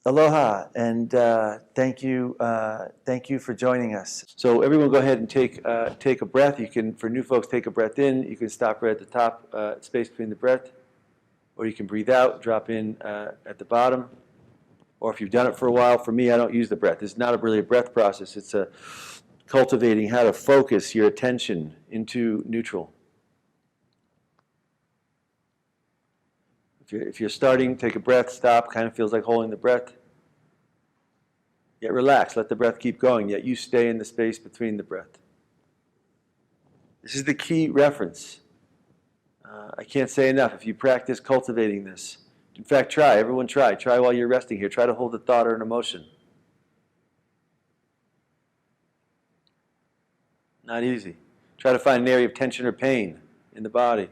Aloha, and thank you for joining us. So everyone, go ahead and take a breath. You can, for new folks, take a breath in. You can stop right at the top, space between the breath, or you can breathe out, drop in at the bottom. Or if you've done it for a while, for me, I don't use the breath. It's not really a breath process. It's a cultivating how to focus your attention into neutral. If you're starting, take a breath, stop, kind of feels like holding the breath. Yet relax, let the breath keep going, yet you stay in the space between the breath. This is the key reference. I can't say enough. If you practice cultivating this, in fact, try, everyone try. Try while you're resting here. Try to hold a thought or an emotion. Not easy. Try to find an area of tension or pain in the body.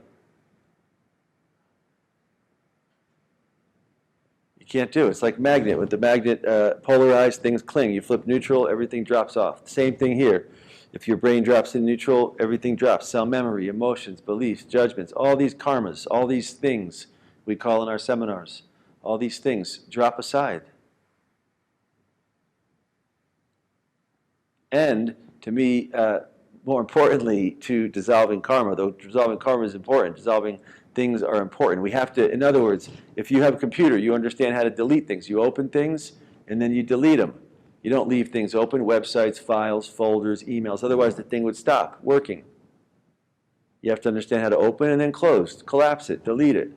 You can't do it. It's like magnet. With the magnet polarized, things cling. You flip neutral, everything drops off. Same thing here. If your brain drops in neutral, everything drops. Cell memory, emotions, beliefs, judgments, all these karmas, all these things we call in our seminars, all these things drop aside. And to me, more importantly, to dissolving karma, though dissolving karma is important, dissolving things are important. We have to, in other words, if you have a computer, you understand how to delete things. You open things, and then you delete them. You don't leave things open, websites, files, folders, emails. Otherwise, the thing would stop working. You have to understand how to open and then close, collapse it, delete it.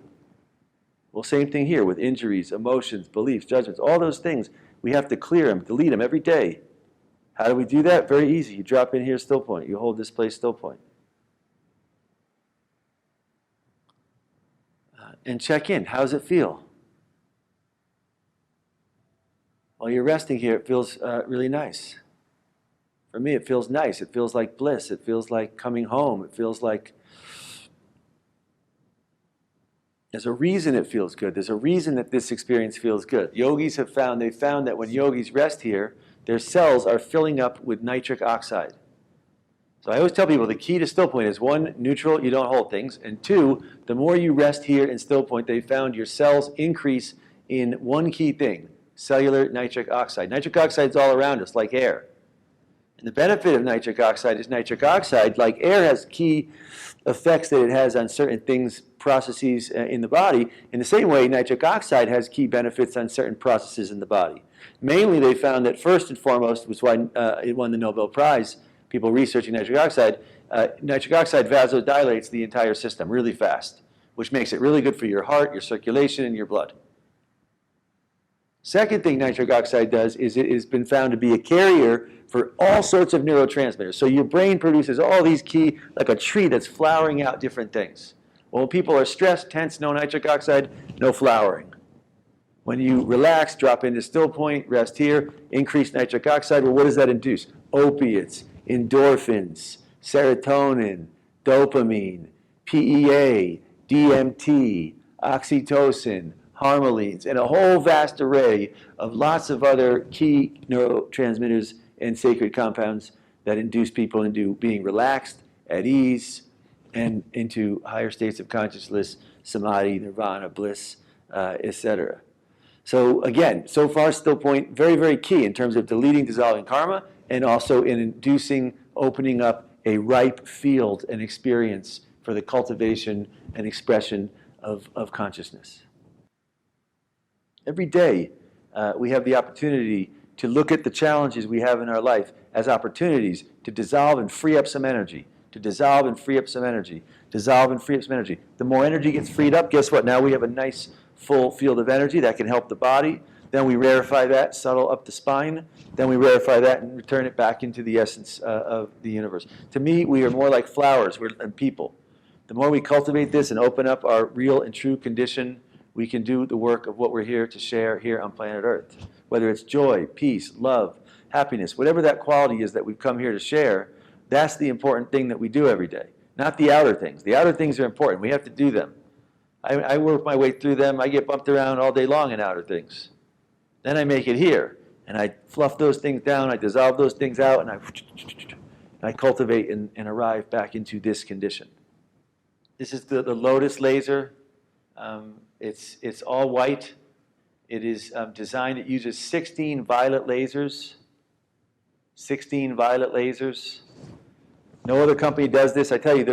Well, same thing here with injuries, emotions, beliefs, judgments, all those things. We have to clear them, delete them every day. How do we do that? Very easy. You drop in here, still point. You hold this place, still point. And check in. How does it feel? While you're resting here, it feels really nice. For me, it feels nice. It feels like bliss. It feels like coming home. It feels like there's a reason it feels good. There's a reason that this experience feels good. Yogis have found, they found that when yogis rest here, their cells are filling up with nitric oxide. So I always tell people the key to still point is one, neutral, you don't hold things, and two, the more you rest here in still point, they found your cells increase in one key thing, cellular nitric oxide. Nitric oxide is all around us, like air. And the benefit of nitric oxide is nitric oxide, like air, has key effects that it has on certain things, processes in the body. In the same way, nitric oxide has key benefits on certain processes in the body. Mainly, they found that first and foremost, was why it won the Nobel Prize, people researching nitric oxide vasodilates the entire system really fast, which makes it really good for your heart, your circulation, and your blood. Second thing nitric oxide does is it has been found to be a carrier for all sorts of neurotransmitters. So your brain produces all these key, like a tree that's flowering out different things. Well, when people are stressed, tense, no nitric oxide, no flowering. When you relax, drop into still point, rest here, increase nitric oxide, well, what does that induce? Opiates, endorphins, serotonin, dopamine, PEA, DMT, oxytocin, harmalines, and a whole vast array of lots of other key neurotransmitters and sacred compounds that induce people into being relaxed, at ease, and into higher states of consciousness, samadhi, nirvana, bliss, etc. So again, so far still point, very, very key in terms of deleting, dissolving karma, and also in inducing, opening up a ripe field and experience for the cultivation and expression of consciousness. Every day, we have the opportunity to look at the challenges we have in our life as opportunities to dissolve and free up some energy, to dissolve and free up some energy, dissolve and free up some energy. The more energy gets freed up, guess what? Now we have a nice full field of energy that can help the body. Then we rarefy that, subtle up the spine. Then we rarefy that and return it back into the essence of the universe. To me, we are more like flowers and people. The more we cultivate this and open up our real and true condition, we can do the work of what we're here to share here on planet Earth. Whether it's joy, peace, love, happiness, whatever that quality is that we've come here to share, that's the important thing that we do every day, not the outer things. The outer things are important. We have to do them. I work my way through them. I get bumped around all day long in outer things. Then I make it here, and I fluff those things down, I dissolve those things out, and I cultivate and arrive back into this condition. This is the Lotus laser. It's all white. It is designed, it uses 16 violet lasers. 16 violet lasers. No other company does this. I tell you,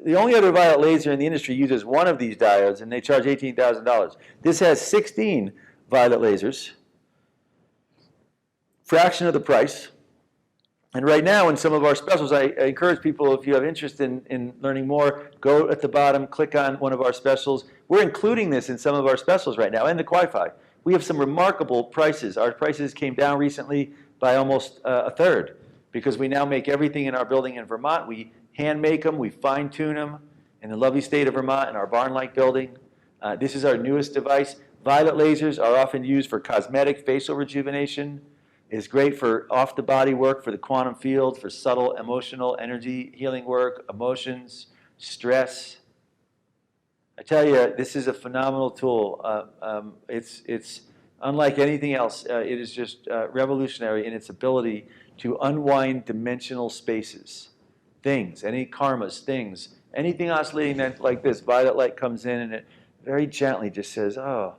the only other violet laser in the industry uses one of these diodes, and they charge $18,000. This has 16 violet lasers, fraction of the price. And right now, in some of our specials, I encourage people, if you have interest in learning more, go at the bottom, click on one of our specials. We're including this in some of our specials right now, and the Wi-Fi. We have some remarkable prices. Our prices came down recently by almost a third, because we now make everything in our building in Vermont. We hand make them, we fine tune them in the lovely state of Vermont in our barn-like building. This is our newest device. Violet lasers are often used for cosmetic facial rejuvenation. It's great for off-the-body work, for the quantum field, for subtle emotional energy healing work, emotions, stress. I tell you, this is a phenomenal tool. It's unlike anything else. It is just revolutionary in its ability to unwind dimensional spaces, things, any karmas, things, anything oscillating like this. Violet light comes in and it very gently just says, oh,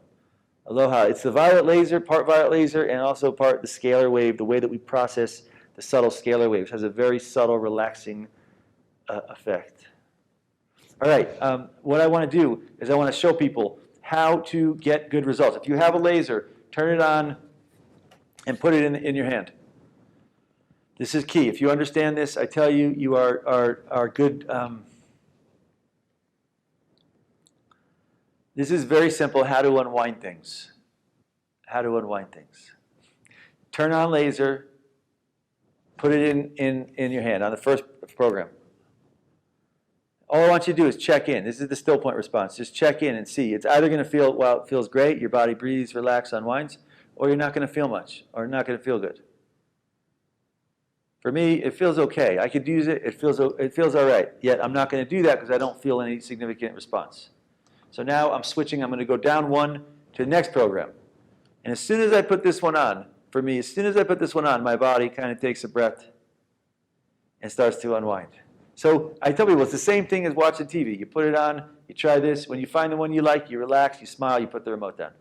aloha. It's the violet laser, part violet laser, and also part the scalar wave, the way that we process the subtle scalar waves has a very subtle, relaxing effect. All right, what I want to do is I want to show people how to get good results. If you have a laser, turn it on and put it in your hand. This is key. If you understand this, I tell you, you are good. This is very simple, how to unwind things. How to unwind things. Turn on laser, put it in your hand on the first program. All I want you to do is check in. This is the still point response. Just check in and see. It's either going to feel, well, it feels great, your body breathes, relaxes, unwinds, or you're not going to feel much, or not going to feel good. For me, it feels okay. I could use it. It feels all right. Yet I'm not going to do that because I don't feel any significant response. So now I'm switching. I'm going to go down one to the next program. And as soon as I put this one on, for me, as soon as I put this one on, my body kind of takes a breath and starts to unwind. So I tell people it's the same thing as watching TV. You put it on, you try this. When you find the one you like, you relax, you smile, you put the remote down.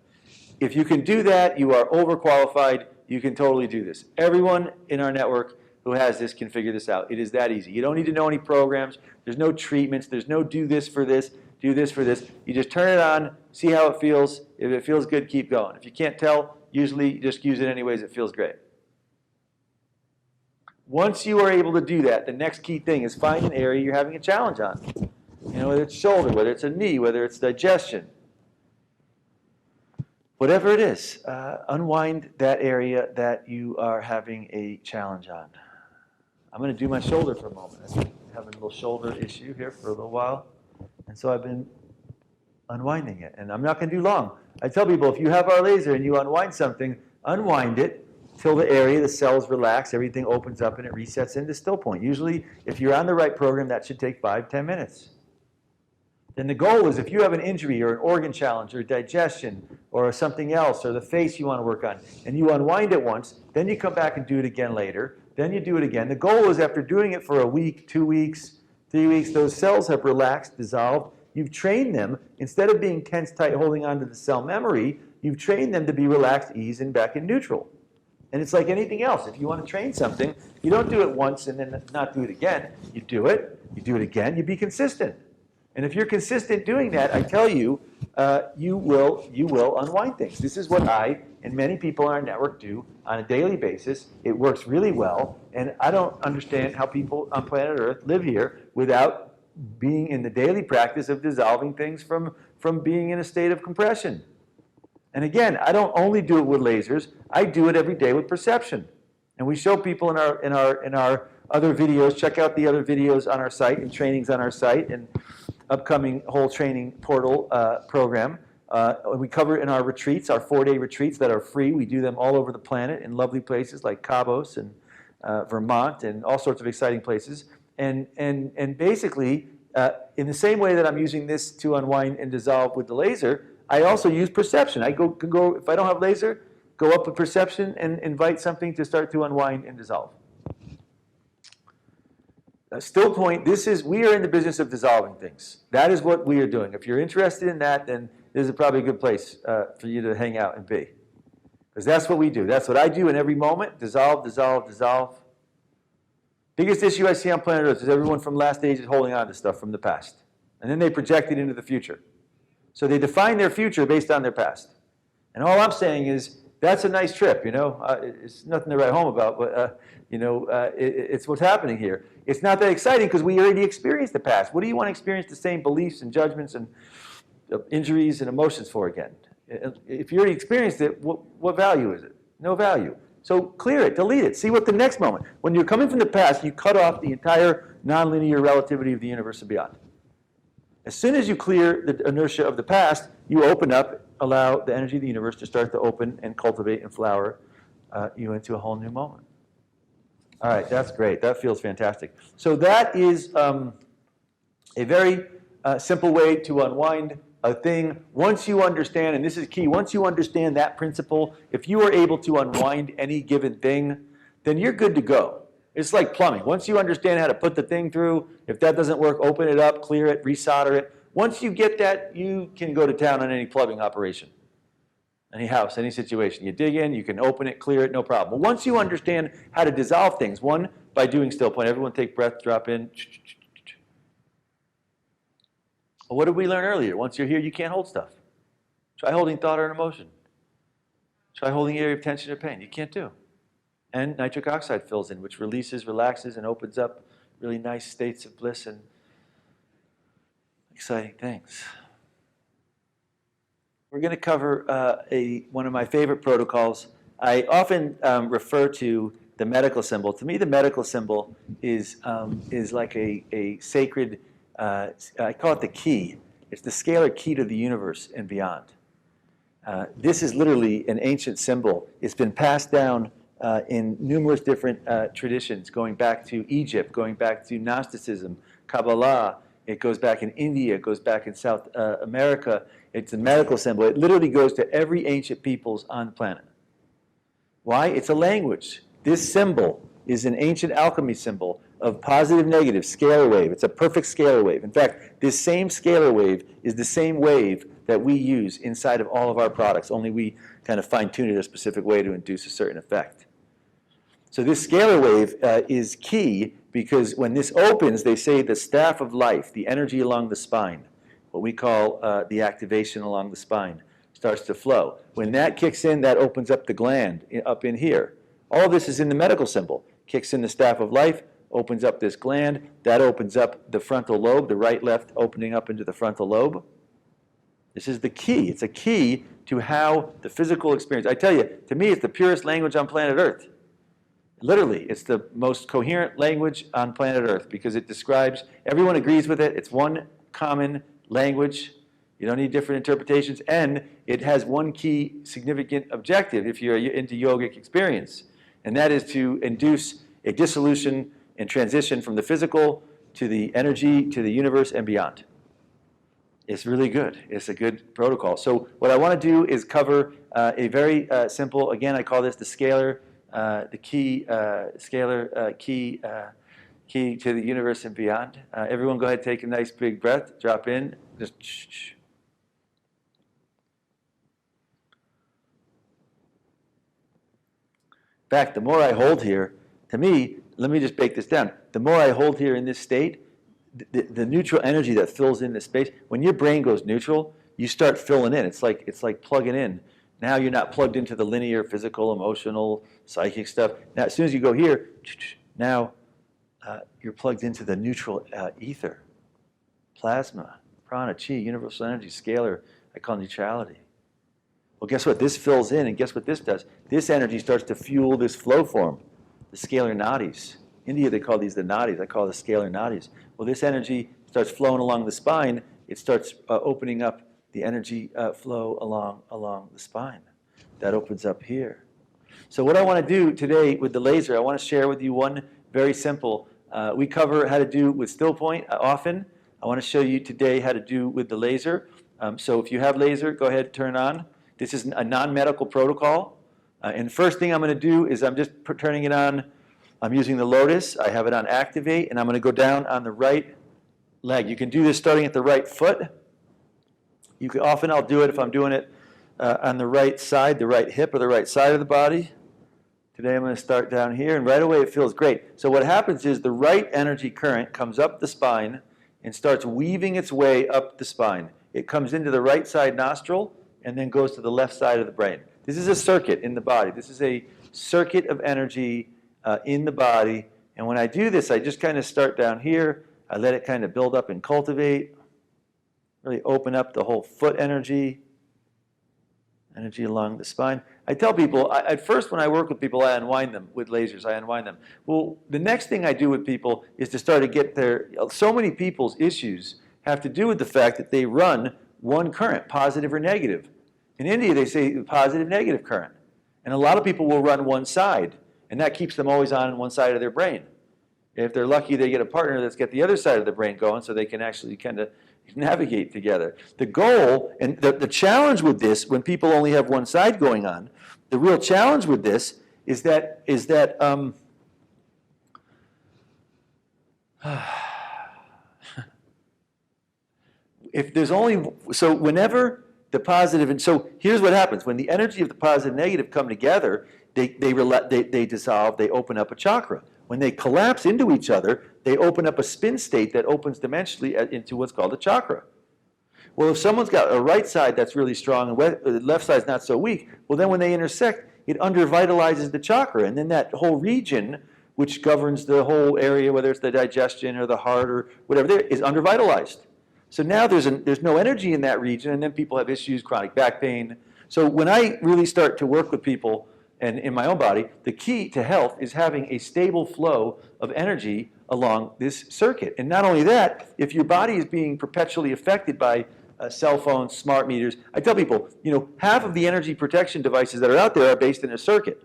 If you can do that, you are overqualified. You can totally do this. Everyone in our network who has this can figure this out. It is that easy. You don't need to know any programs. There's no treatments. There's no do this for this, do this for this. You just turn it on, see how it feels. If it feels good, keep going. If you can't tell, usually just use it anyways. It feels great. Once you are able to do that, the next key thing is find an area you're having a challenge on. You know, whether it's shoulder, whether it's a knee, whether it's digestion. Whatever it is, unwind that area that you are having a challenge on. I'm going to do my shoulder for a moment. I've been having a little shoulder issue here for a little while, and so I've been unwinding it. And I'm not going to do long. I tell people, if you have our laser and you unwind something, unwind it till the area, the cells relax, everything opens up, and it resets into still point. Usually, if you're on the right program, that should take 5-10 minutes. Then the goal is if you have an injury or an organ challenge or digestion or something else or the face you want to work on, and you unwind it once, then you come back and do it again later, then you do it again. The goal is after doing it for a week, 2 weeks, 3 weeks, those cells have relaxed, dissolved. You've trained them, instead of being tense, tight, holding on to the cell memory, you've trained them to be relaxed, ease, and back in neutral. And it's like anything else. If you want to train something, you don't do it once and then not do it again. You do it again, you be consistent. And if you're consistent doing that, I tell you, you will unwind things. This is what I and many people in our network do on a daily basis. It works really well, and I don't understand how people on planet Earth live here without being in the daily practice of dissolving things from being in a state of compression. And again, I don't only do it with lasers. I do it every day with perception. And we show people in our other videos. Check out the other videos on our site and trainings on our site and upcoming whole training portal program. We cover it in our retreats, our 4-day retreats that are free. We do them all over the planet in lovely places like Cabos and Vermont and all sorts of exciting places. And basically, in the same way that I'm using this to unwind and dissolve with the laser, I also use perception. I can go, if I don't have laser, go up with perception and invite something to start to unwind and dissolve. Still point, we are in the business of dissolving things. That is what we are doing. If you're interested in that, then this is probably a good place for you to hang out and be. Because that's what we do. That's what I do in every moment. Dissolve, dissolve, dissolve. Biggest issue I see on planet Earth is everyone from last age is holding on to stuff from the past. And then they project it into the future. So they define their future based on their past. And all I'm saying is, that's a nice trip, you know. It's nothing to write home about, but, it's what's happening here. It's not that exciting because we already experienced the past. What do you want to experience the same beliefs and judgments and injuries and emotions for again? If you already experienced it, what value is it? No value. So clear it, delete it, see what the next moment. When you're coming from the past, you cut off the entire nonlinear relativity of the universe and beyond. As soon as you clear the inertia of the past, you open up, allow the energy of the universe to start to open and cultivate and flower you into a whole new moment. All right, that's great. That feels fantastic. So that is a very simple way to unwind a thing. Once you understand, and this is key, once you understand that principle, if you are able to unwind any given thing, then you're good to go. It's like plumbing. Once you understand how to put the thing through, if that doesn't work, open it up, clear it, resolder it. Once you get that, you can go to town on any plumbing operation, any house, any situation. You dig in, you can open it, clear it, no problem. But once you understand how to dissolve things, one, by doing still point. Everyone take breath, drop in. Well, what did we learn earlier? Once you're here, you can't hold stuff. Try holding thought or emotion. Try holding the area of tension or pain. You can't do. And nitric oxide fills in, which releases, relaxes, and opens up really nice states of bliss and exciting things. We're going to cover one of my favorite protocols. I often refer to the medical symbol. To me, the medical symbol is like a sacred, I call it the key. It's the scalar key to the universe and beyond. This is literally an ancient symbol. It's been passed down in numerous different traditions, going back to Egypt, going back to Gnosticism, Kabbalah. It goes back in India, it goes back in South America. It's a medical symbol. It literally goes to every ancient peoples on the planet. Why? It's a language. This symbol is an ancient alchemy symbol of positive, negative, scalar wave. It's a perfect scalar wave. In fact, this same scalar wave is the same wave that we use inside of all of our products, only we kind of fine-tune it a specific way to induce a certain effect. So this scalar wave is key because when this opens, they say the staff of life, the energy along the spine, what we call the activation along the spine, starts to flow. When that kicks in, that opens up the gland up in here. All this is in the medical symbol. Kicks in the staff of life, opens up this gland, that opens up the frontal lobe, the right-left opening up into the frontal lobe. This is the key. It's a key to how the physical experience. I tell you, to me, it's the purest language on planet Earth. Literally, it's the most coherent language on planet Earth because it describes, everyone agrees with it, it's one common language, you don't need different interpretations, and it has one key significant objective if you're into yogic experience, and that is to induce a dissolution and transition from the physical to the energy, to the universe, and beyond. It's really good. It's a good protocol. So what I want to do is cover a very simple, again, I call this the scalar, the key, scalar key to the universe and beyond. Everyone go ahead, take a nice big breath, drop in, just shh. In fact, the more I hold here, to me, let me just break this down. The more I hold here in this state, the neutral energy that fills in the space, when your brain goes neutral, you start filling in. It's like plugging in. Now you're not plugged into the linear, physical, emotional, psychic stuff. Now, as soon as you go here, now you're plugged into the neutral ether, plasma, prana, chi, universal energy, scalar, I call neutrality. Well, guess what? This fills in, and guess what this does? This energy starts to fuel this flow form, the scalar nadis. India, they call these the nadis. I call it the scalar nadis. Well, this energy starts flowing along the spine. It starts opening up the energy flow along the spine. That opens up here. So what I want to do today with the laser, I want to share with you one very simple. We cover how to do with still point often. I want to show you today how to do with the laser. So if you have laser, go ahead, turn on. This is a non-medical protocol. And the first thing I'm going to do is I'm just turning it on. I'm using the Lotus. I have it on activate, and I'm going to go down on the right leg. You can do this starting at the right foot. Often I'll do it if I'm doing it on the right side, the right hip or the right side of the body. Today I'm going to start down here, and right away it feels great. So what happens is the right energy current comes up the spine and starts weaving its way up the spine. It comes into the right side nostril and then goes to the left side of the brain. This is a circuit in the body. This is a circuit of energy in the body. And when I do this, I just kind of start down here. I let it kind of build up and cultivate. Really open up the whole foot energy along the spine. I tell people, at first when I work with people, I unwind them with lasers. I unwind them. Well, the next thing I do with people is to start to get their, so many people's issues have to do with the fact that they run one current, positive or negative. In India, they say positive, negative current. And a lot of people will run one side, and that keeps them always on one side of their brain. If they're lucky, they get a partner that's got the other side of the brain going so they can actually kind of navigate together. The goal, and the challenge with this, when people only have one side going on, the real challenge with this is that if there's only, so whenever the positive, and so here's what happens. When the energy of the positive and negative come together, they dissolve, they open up a chakra. When they collapse into each other, they open up a spin state that opens dimensionally into what's called a chakra. Well, if someone's got a right side that's really strong and the left side's not so weak, well then when they intersect, it undervitalizes the chakra. And then that whole region, which governs the whole area, whether it's the digestion or the heart or whatever, is undervitalized. So now there's no energy in that region, and then people have issues, chronic back pain. So when I really start to work with people, and in my own body, the key to health is having a stable flow of energy along this circuit. And not only that, if your body is being perpetually affected by cell phones, smart meters, I tell people, half of the energy protection devices that are out there are based in a circuit,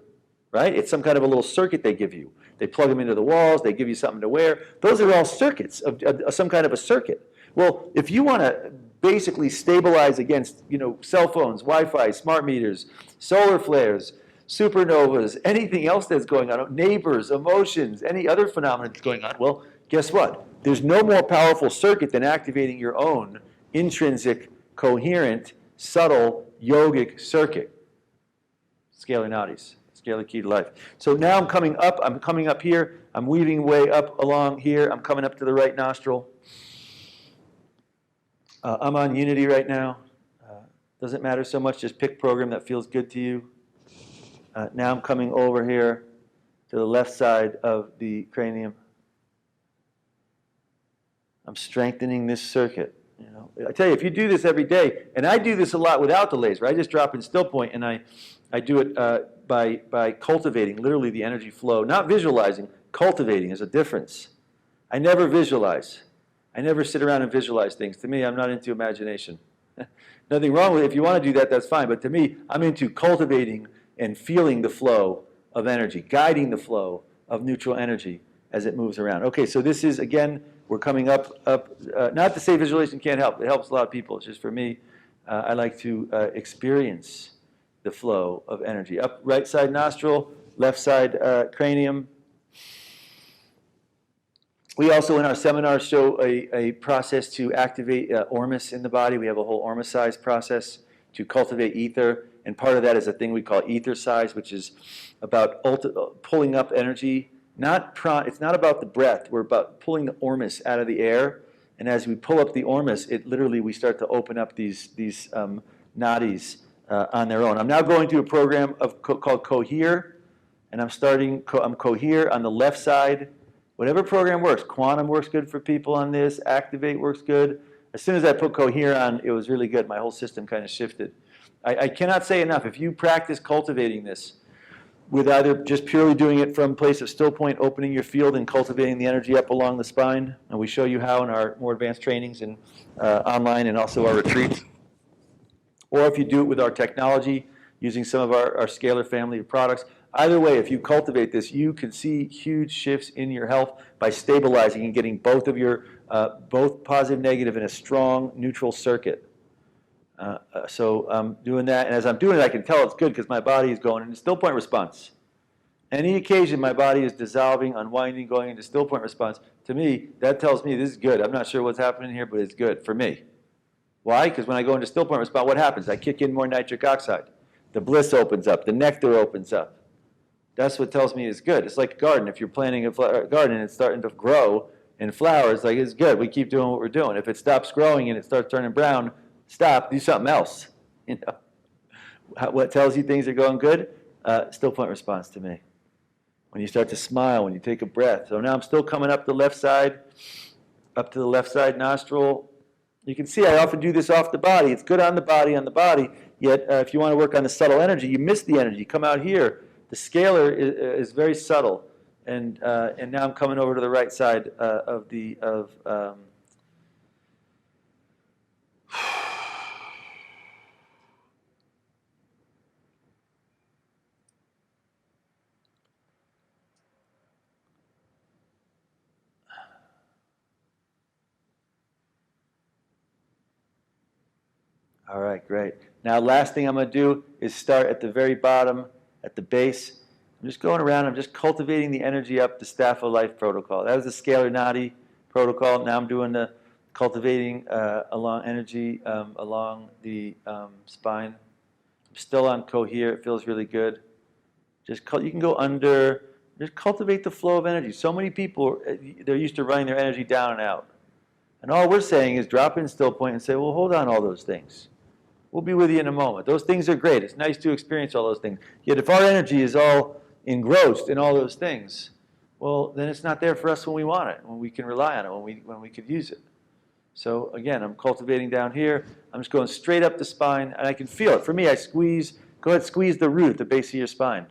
right? It's some kind of a little circuit they give you. They plug them into the walls, they give you something to wear. Those are all circuits, of some kind of a circuit. Well, if you want to basically stabilize against, cell phones, Wi-Fi, smart meters, solar flares, supernovas, anything else that's going on, neighbors, emotions, any other phenomenon that's going on, well, guess what? There's no more powerful circuit than activating your own intrinsic, coherent, subtle, yogic circuit. Scalar nadis, scalar key to life. So now I'm coming up here, I'm weaving way up along here, I'm coming up to the right nostril. I'm on Unity right now. Doesn't matter so much, just pick program that feels good to you. Now I'm coming over here to the left side of the cranium. I'm strengthening this circuit. I tell you, if you do this every day, and I do this a lot without the laser, I just drop in still point and I do it by cultivating literally the energy flow, not visualizing. Cultivating is a difference. I never visualize. I never sit around and visualize things. To me, I'm not into imagination. Nothing wrong with it. If you want to do that, that's fine. But to me, I'm into cultivating and feeling the flow of energy, guiding the flow of neutral energy as it moves around. Okay, so this is, again, we're coming up. Not to say visualization can't help. It helps a lot of people. It's just for me, I like to experience the flow of energy. Up right side nostril, left side cranium. We also, in our seminars, show a process to activate ormus in the body. We have a whole ormus-size process to cultivate ether. And part of that is a thing we call ether size, which is about pulling up energy. It's not about the breath. We're about pulling the ormus out of the air. And as we pull up the ormus, we start to open up these nadis on their own. I'm now going through a program called Cohere, and I'm Cohere on the left side. Whatever program works. Quantum works good for people on this. Activate works good. As soon as I put Cohere on, it was really good. My whole system kind of shifted. I cannot say enough. If you practice cultivating this with either just purely doing it from a place of still point, opening your field and cultivating the energy up along the spine, and we show you how in our more advanced trainings and online and also our retreats, or if you do it with our technology using some of our scalar family of products, either way, if you cultivate this, you can see huge shifts in your health by stabilizing and getting both of your, both positive, negative in a strong neutral circuit. So I'm doing that, and as I'm doing it, I can tell it's good because my body is going into still point response. Any occasion my body is dissolving, unwinding, going into still point response, to me, that tells me this is good. I'm not sure what's happening here, but it's good for me. Why? Because when I go into still point response, what happens? I kick in more nitric oxide. The bliss opens up. The nectar opens up. That's what tells me it's good. It's like a garden. If you're planting a garden and it's starting to grow and flowers, like it's good. We keep doing what we're doing. If it stops growing and it starts turning brown, stop. Do something else. You know, what tells you things are going good? Still point response to me. When you start to smile, when you take a breath. So now I'm still coming up the left side, up to the left side nostril. You can see I often do this off the body. It's good on the body, yet if you want to work on the subtle energy, you miss the energy. Come out here. The scalar is very subtle. And now I'm coming over to the right side All right, great. Now, last thing I'm going to do is start at the very bottom, at the base. I'm just going around. I'm just cultivating the energy up the Staff of Life protocol. That was the scalar nadi protocol. Now I'm doing the cultivating along energy along the spine. I'm still on cohere. It feels really good. You can go under. Just cultivate the flow of energy. So many people, they're used to running their energy down and out. And all we're saying is drop in still point and say, well, hold on all those things. We'll be with you in a moment. Those things are great. It's nice to experience all those things. Yet if our energy is all engrossed in all those things, well, then it's not there for us when we want it, when we can rely on it, when we could use it. So again, I'm cultivating down here. I'm just going straight up the spine, and I can feel it. For me, I squeeze. Go ahead, squeeze the root at the base of your spine.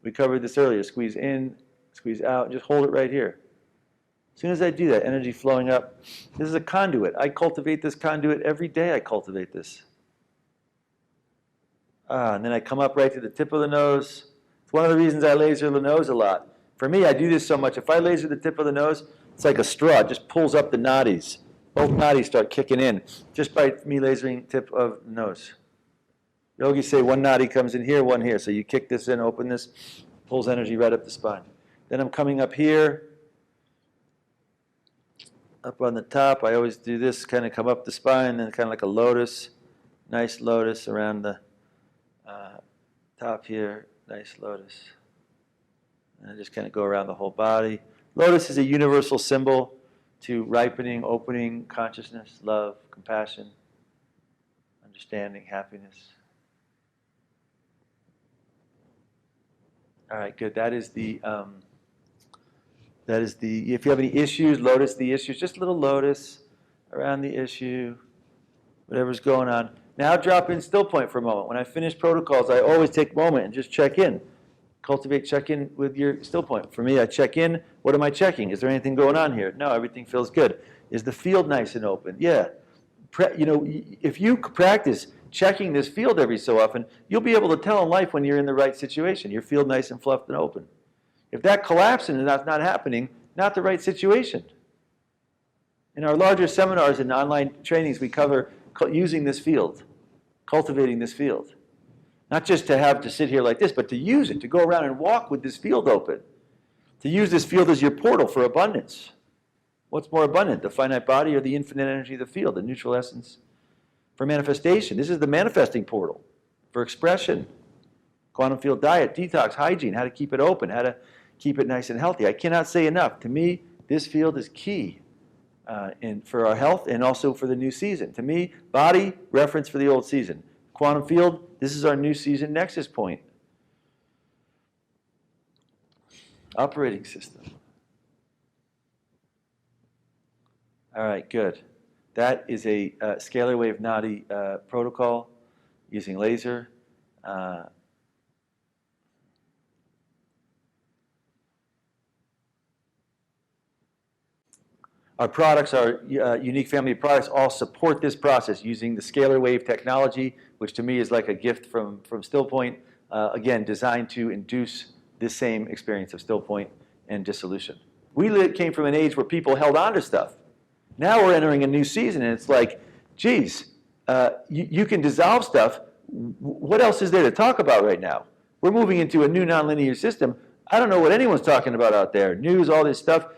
We covered this earlier. Squeeze in, squeeze out, and just hold it right here. As soon as I do that, energy flowing up. This is a conduit. I cultivate this conduit every day. I cultivate this. And then I come up right to the tip of the nose. It's one of the reasons I laser the nose a lot. For me, I do this so much. If I laser the tip of the nose, it's like a straw. It just pulls up the nadis. Both nadis start kicking in just by me lasering tip of the nose. Yogis say one nadi comes in here, one here. So you kick this in, open this, pulls energy right up the spine. Then I'm coming up here, up on the top. I always do this, kind of come up the spine, and kind of like a lotus. Nice lotus around the top here, nice lotus. And I just kind of go around the whole body. Lotus is a universal symbol to ripening, opening consciousness, love, compassion, understanding, happiness. All right, good. That is the, if you have any issues, lotus the issues, just a little lotus around the issue, whatever's going on. Now drop in still point for a moment. When I finish protocols, I always take a moment and just check in. Cultivate, check in with your still point. For me, I check in. What am I checking? Is there anything going on here? No, everything feels good. Is the field nice and open? Yeah. If you practice checking this field every so often, you'll be able to tell in life when you're in the right situation. Your field nice and fluffed and open. If that collapses and that's not happening, not the right situation. In our larger seminars and online trainings, we cover using this field, cultivating this field. Not just to have to sit here like this, but to use it, to go around and walk with this field open. To use this field as your portal for abundance. What's more abundant, the finite body or the infinite energy of the field, the neutral essence for manifestation? This is the manifesting portal for expression. Quantum field diet, detox, hygiene, how to keep it open, how to keep it nice and healthy. I cannot say enough. To me, this field is key for our health and also for the new season. To me, body, reference for the old season. Quantum field, this is our new season nexus point. Operating system. All right, good. That is a scalar wave nadi protocol using laser. Our products, our unique family of products, all support this process using the scalar wave technology, which to me is like a gift from still point, again, designed to induce this same experience of still point and dissolution. We came from an age where people held on to stuff. Now we're entering a new season, and it's like, geez, you can dissolve stuff. What else is there to talk about right now? We're moving into a new nonlinear system. I don't know what anyone's talking about out there. News, all this stuff.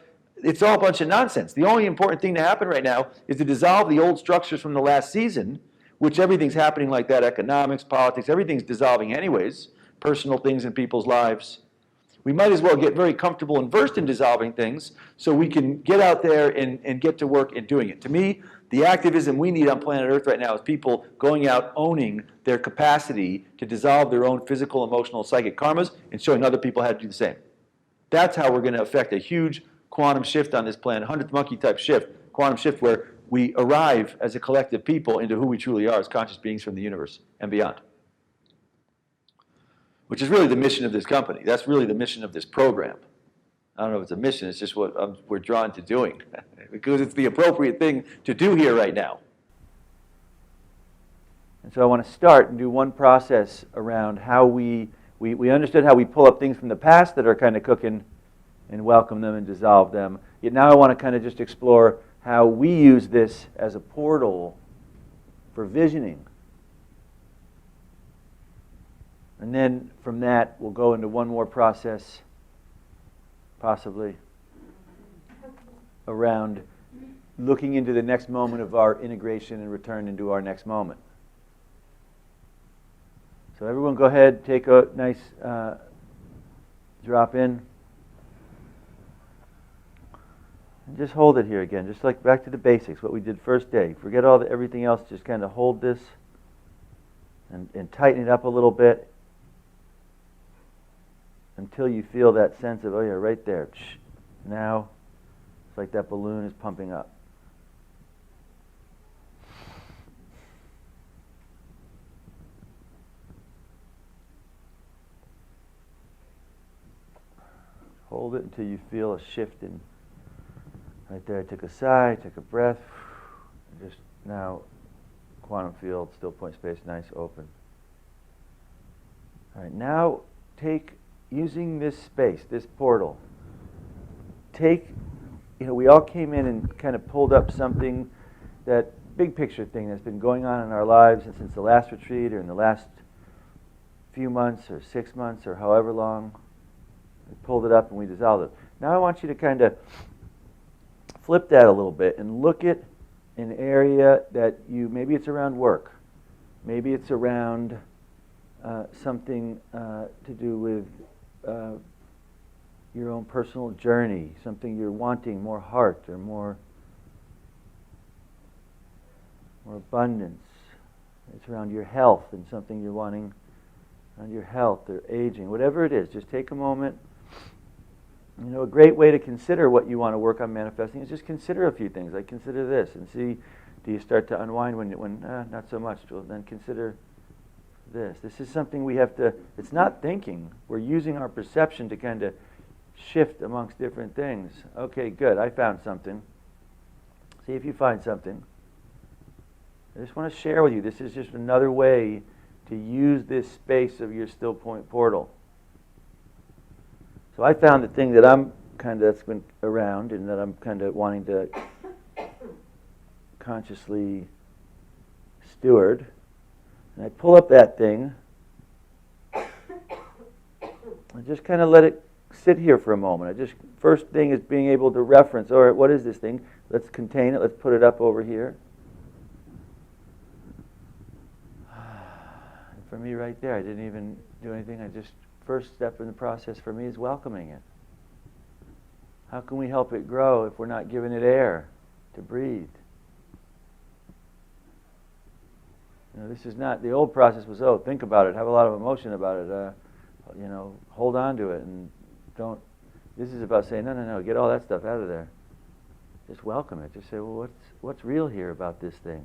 it's all a bunch of nonsense. The only important thing to happen right now is to dissolve the old structures from the last season, which everything's happening like that, economics, politics, everything's dissolving anyways, personal things in people's lives. We might as well get very comfortable and versed in dissolving things so we can get out there and get to work in doing it. To me, the activism we need on planet Earth right now is people going out owning their capacity to dissolve their own physical, emotional, psychic karmas and showing other people how to do the same. That's how we're going to affect a huge quantum shift on this planet, 100th monkey type shift, quantum shift where we arrive as a collective people into who we truly are as conscious beings from the universe and beyond. Which is really the mission of this company. That's really the mission of this program. I don't know if it's a mission, it's just what we're drawn to doing because it's the appropriate thing to do here right now. And so I want to start and do one process around how we understood how we pull up things from the past that are kind of cooking and welcome them and dissolve them. Yet now I want to kind of just explore how we use this as a portal for visioning. And then from that, we'll go into one more process, possibly, around looking into the next moment of our integration and return into our next moment. So everyone go ahead, take a nice drop in. And just hold it here again, just like back to the basics, what we did first day. Forget everything else, just kind of hold this and tighten it up a little bit until you feel that sense of, oh yeah, right there. Now, it's like that balloon is pumping up. Hold it until you feel a shift in. Right there, I took a sigh, took a breath. Just now, quantum field, still point space, nice, open. All right, now using this space, this portal, we all came in and kind of pulled up something, that big picture thing that's been going on in our lives since the last retreat or in the last few months or 6 months or however long. We pulled it up and we dissolved it. Now I want you to kind of flip that a little bit and look at an area that maybe it's around work, maybe it's around something to do with your own personal journey, something you're wanting, more heart or more abundance. It's around your health and something you're wanting around your health or aging, whatever it is. Just take a moment. A great way to consider what you want to work on manifesting is just consider a few things. Like consider this and see, do you start to unwind when not so much? Well, then consider this. This is something we have to, it's not thinking. We're using our perception to kind of shift amongst different things. Okay, good. I found something. See if you find something. I just want to share with you. This is just another way to use this space of your still point portal. So I found the thing that that's been around and that I'm kind of wanting to consciously steward. And I pull up that thing and just kind of let it sit here for a moment. First thing is being able to reference, all right, what is this thing? Let's contain it. Let's put it up over here. And for me right there, I didn't even do anything. First step in the process for me is welcoming it. How can we help it grow if we're not giving it air to breathe? This is not, the old process was, think about it, have a lot of emotion about it, hold on to it and don't, this is about saying, no, get all that stuff out of there. Just welcome it. Just say, well, what's real here about this thing?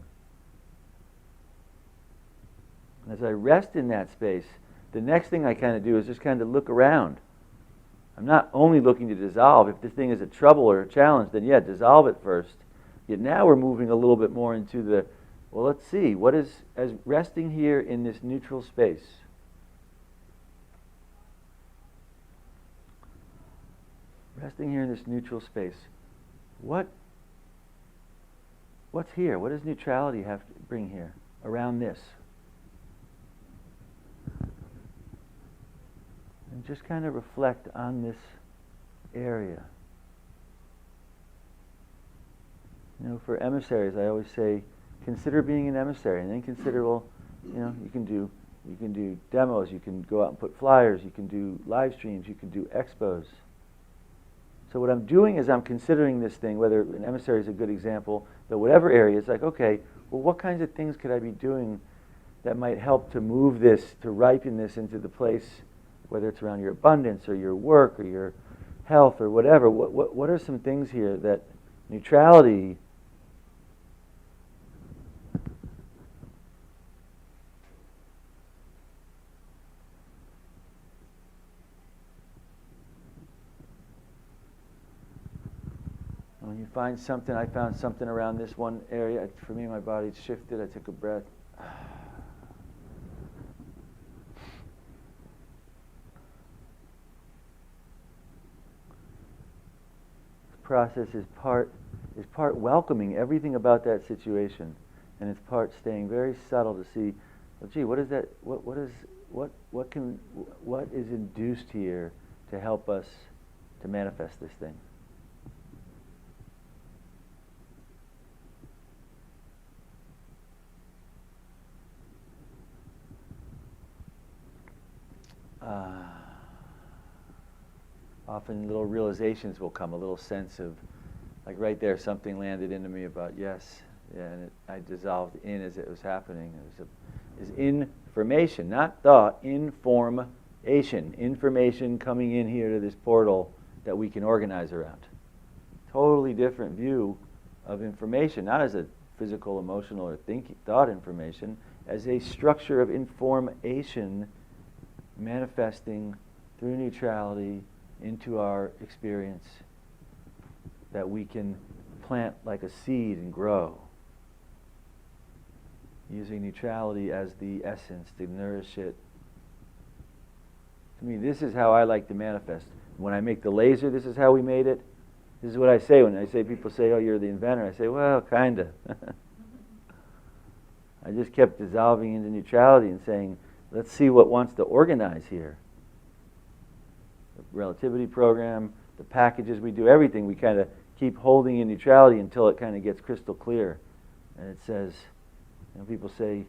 And as I rest in that space, the next thing I kind of do is just kind of look around. I'm not only looking to dissolve. If this thing is a trouble or a challenge, then yeah, dissolve it first. Yet now we're moving a little bit more into the, well, let's see, what is, as resting here in this neutral space. Resting here in this neutral space. What's here? What does neutrality have to bring here around this? And just kind of reflect on this area. For emissaries, I always say, consider being an emissary, and then consider, well, you can do demos, you can go out and put flyers, you can do live streams, you can do expos. So what I'm doing is I'm considering this thing, whether an emissary is a good example, but whatever area, it's like, okay, well, what kinds of things could I be doing that might help to move this, to ripen this into the place, whether it's around your abundance or your work or your health or whatever. What are some things here that neutrality when you find something, I found something around this one area. For me, my body shifted. I took a breath. Process is part welcoming everything about that situation, and it's part staying very subtle to see, well, gee, what is that? What is induced here to help us to manifest this thing? Often little realizations will come, a little sense of, like right there, something landed into me about yes, yeah, and I dissolved in as it was happening. It was information, not thought, information. Information coming in here to this portal that we can organize around. Totally different view of information, not as a physical, emotional, or thought information, as a structure of information manifesting through neutrality into our experience that we can plant like a seed and grow, using neutrality as the essence to nourish it. To me, this is how I like to manifest. When I make the laser, this is how we made it. This is what I say when I say, people say, oh, you're the inventor. I say, well, kinda. I just kept dissolving into neutrality and saying, let's see what wants to organize here. The relativity program, the packages we do, everything we kind of keep holding in neutrality until it kind of gets crystal clear. And it says, people say,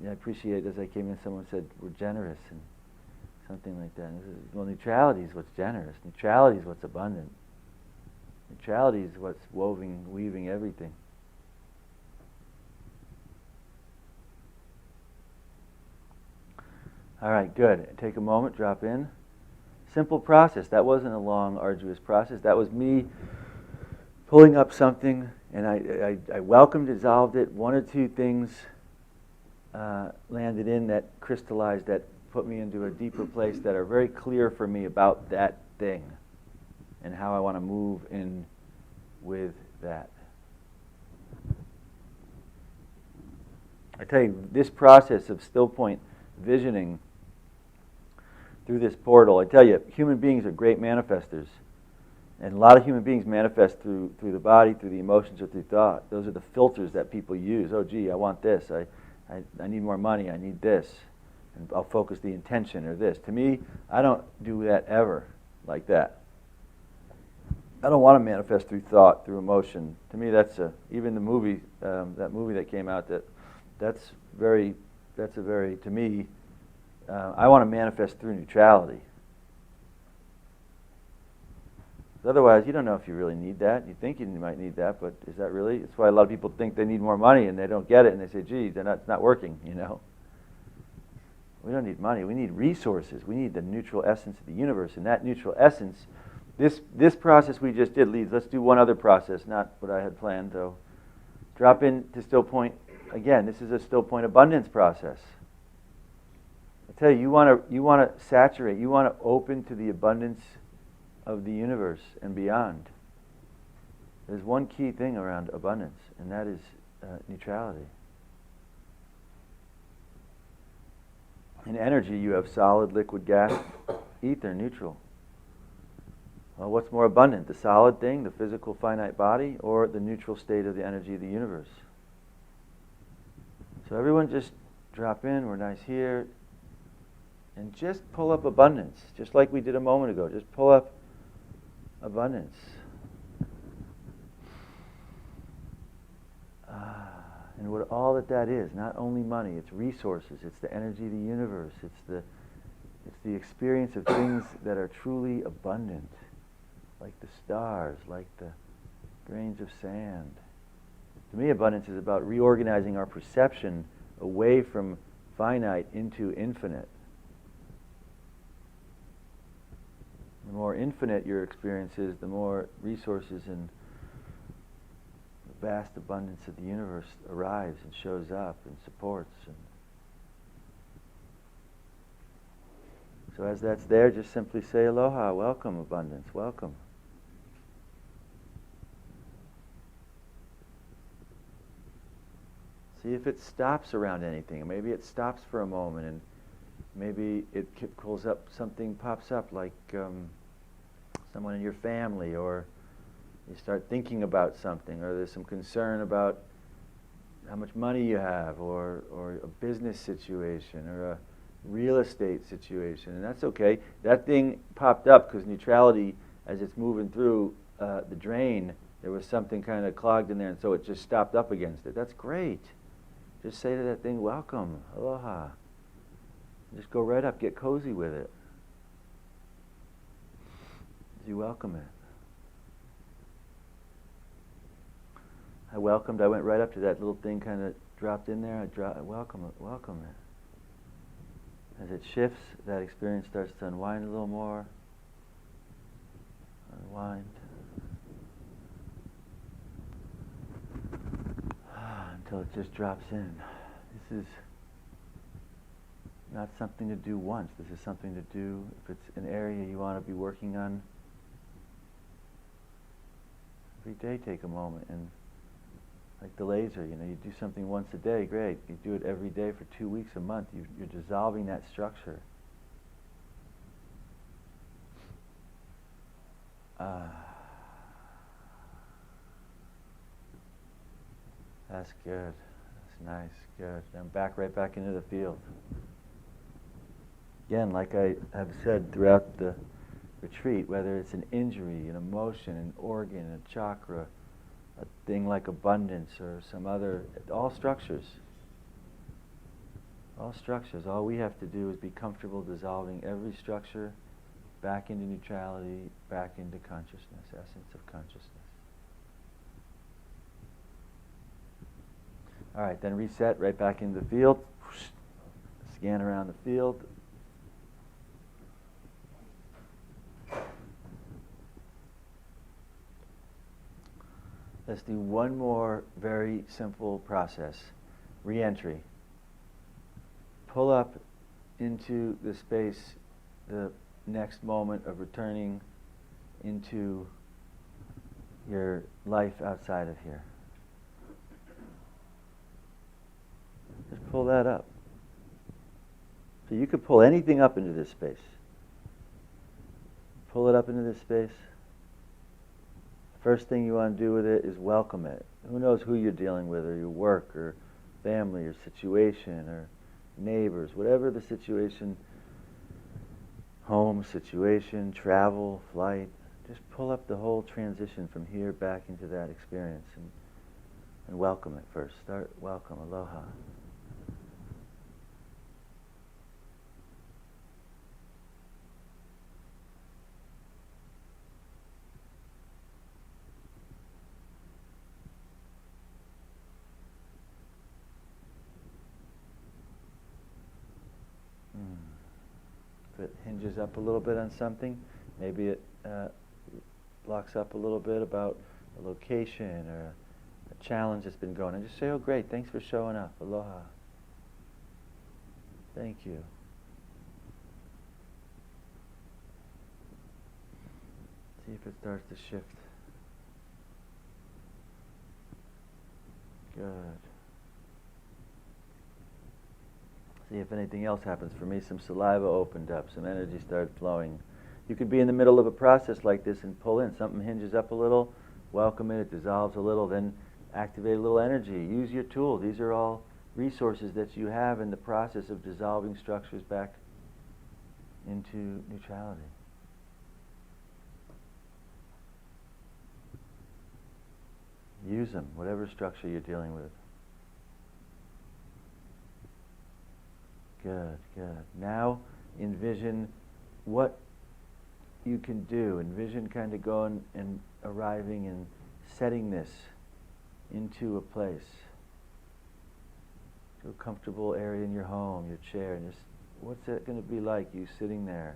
I appreciate, as I came in, someone said, we're generous, and something like that. And this is, well, neutrality is what's generous. Neutrality is what's abundant. Neutrality is what's weaving everything. All right, good. Take a moment, drop in. Simple process. That wasn't a long, arduous process. That was me pulling up something, and I welcomed, dissolved it. One or two things landed in that crystallized, that put me into a deeper place, that are very clear for me about that thing and how I want to move in with that. I tell you, this process of still point visioning through this portal, I tell you, human beings are great manifestors. And a lot of human beings manifest through the body, through the emotions, or through thought. Those are the filters that people use. Oh, gee, I want this. I need more money. I need this. And I'll focus the intention or this. To me, I don't do that ever like that. I don't want to manifest through thought, through emotion. To me, that's even the movie, that movie that came out, that's a very, to me, I want to manifest through neutrality. Otherwise, you don't know if you really need that. You think you might need that, but is that really? That's why a lot of people think they need more money and they don't get it, and they say, gee, it's not working, We don't need money. We need resources. We need the neutral essence of the universe. And that neutral essence, this process we just did leads. Let's do one other process, not what I had planned, though. Drop into still point. Again, this is a still point abundance process. I tell you, you want to saturate, you want to open to the abundance of the universe and beyond. There's one key thing around abundance, and that is neutrality. In energy, you have solid, liquid, gas, ether, neutral. Well, what's more abundant, the solid thing, the physical finite body, or the neutral state of the energy of the universe? So everyone just drop in, we're nice here, and just pull up abundance, just like we did a moment ago. Just pull up abundance. And what all that is, not only money, it's resources, it's the energy of the universe, it's the experience of things that are truly abundant, like the stars, like the grains of sand. To me, abundance is about reorganizing our perception away from finite into infinite. The more infinite your experience is, the more resources and the vast abundance of the universe arrives and shows up and supports. And so as that's there, just simply say aloha, welcome abundance, welcome. See if it stops around anything. Maybe it stops for a moment, and maybe it pulls up, something pops up like someone in your family, or you start thinking about something, or there's some concern about how much money you have, or a business situation, or a real estate situation, and that's okay. That thing popped up because neutrality, as it's moving through the drain, there was something kind of clogged in there, and so it just stopped up against it. That's great. Just say to that thing, welcome, aloha. Just go right up, get cozy with it. As you welcome it. I went right up to that little thing, kind of dropped in there. I welcome it. As it shifts, that experience starts to unwind a little more. Unwind. Until it just drops in. This is not something to do once. This is something to do if it's an area you want to be working on. Every day take a moment, and like the laser, you do something once a day, great. You do it every day for 2 weeks, a month, you're dissolving that structure. That's good. That's nice. Good. I'm right back into the field. Again, like I have said throughout the retreat, whether it's an injury, an emotion, an organ, a chakra, a thing like abundance, or some other, all structures. All we have to do is be comfortable dissolving every structure back into neutrality, back into consciousness, essence of consciousness. All right, then reset right back into the field. Scan around the field. Let's do one more very simple process. Re-entry. Pull up into the space, the next moment of returning into your life outside of here. Just pull that up. So you could pull anything up into this space. Pull it up into this space. First thing you want to do with it is welcome it. Who knows who you're dealing with, or your work, or family, or situation, or neighbors, whatever the situation, home situation, travel, flight. Just pull up the whole transition from here back into that experience, and welcome it first. Start welcome, aloha. If it hinges up a little bit on something, maybe it blocks up a little bit about a location or a challenge that's been going on. Just say, oh great, thanks for showing up, aloha. Thank you. See if it starts to shift. Good. See if anything else happens. For me, some saliva opened up, some energy started flowing. You could be in the middle of a process like this and pull in. Something hinges up a little, welcome it dissolves a little, then activate a little energy. Use your tool. These are all resources that you have in the process of dissolving structures back into neutrality. Use them, whatever structure you're dealing with. Good, good. Now envision what you can do. Envision kind of going and arriving and setting this into a place. To a comfortable area in your home, your chair, and just what's it going to be like, you sitting there,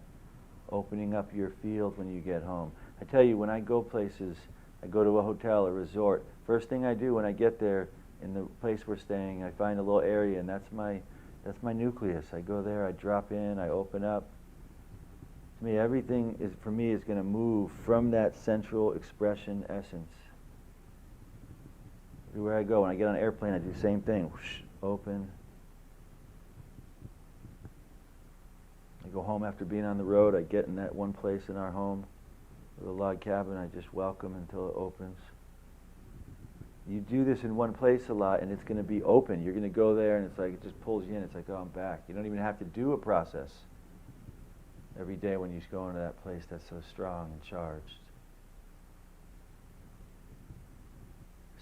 opening up your field when you get home. I tell you, when I go places, I go to a hotel, a resort, first thing I do when I get there, in the place we're staying, I find a little area, and that's my nucleus. I go there, I drop in, I open up. To me, everything is going to move from that central expression essence. Everywhere I go, when I get on an airplane, I do the same thing. Whoosh, open. I go home after being on the road. I get in that one place in our home, with a log cabin. I just welcome until it opens. You do this in one place a lot, and it's going to be open. You're going to go there, and it's like it just pulls you in. It's like, oh, I'm back. You don't even have to do a process every day when you go into that place that's so strong and charged.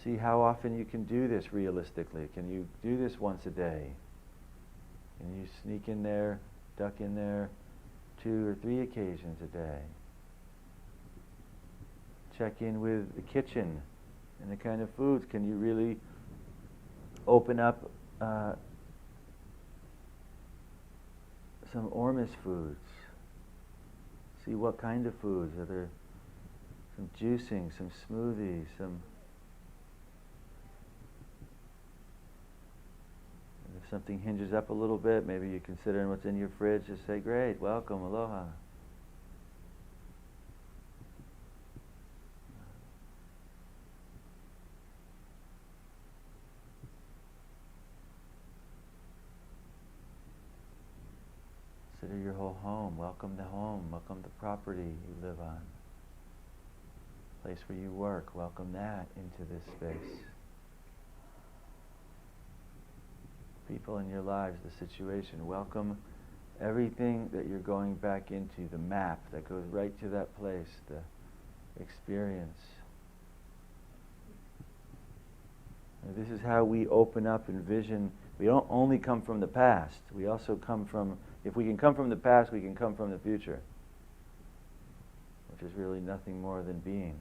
See how often you can do this realistically. Can you do this once a day? Can you sneak in there, duck in there 2 or 3 occasions a day? Check in with the kitchen and the kind of foods. Can you really open up some Ormus foods? See what kind of foods. Are there some juicing, some smoothies, some... If something hinges up a little bit, maybe you're considering what's in your fridge, just say, great, welcome, aloha. Consider your whole home. Welcome the property you live on. Place where you work, welcome that into this space. People in your lives, the situation, welcome everything that you're going back into, the map that goes right to that place, the experience. And this is how we open up and vision. We don't only come from the past, we also come from, if we can come from the past, we can come from the future, which is really nothing more than being.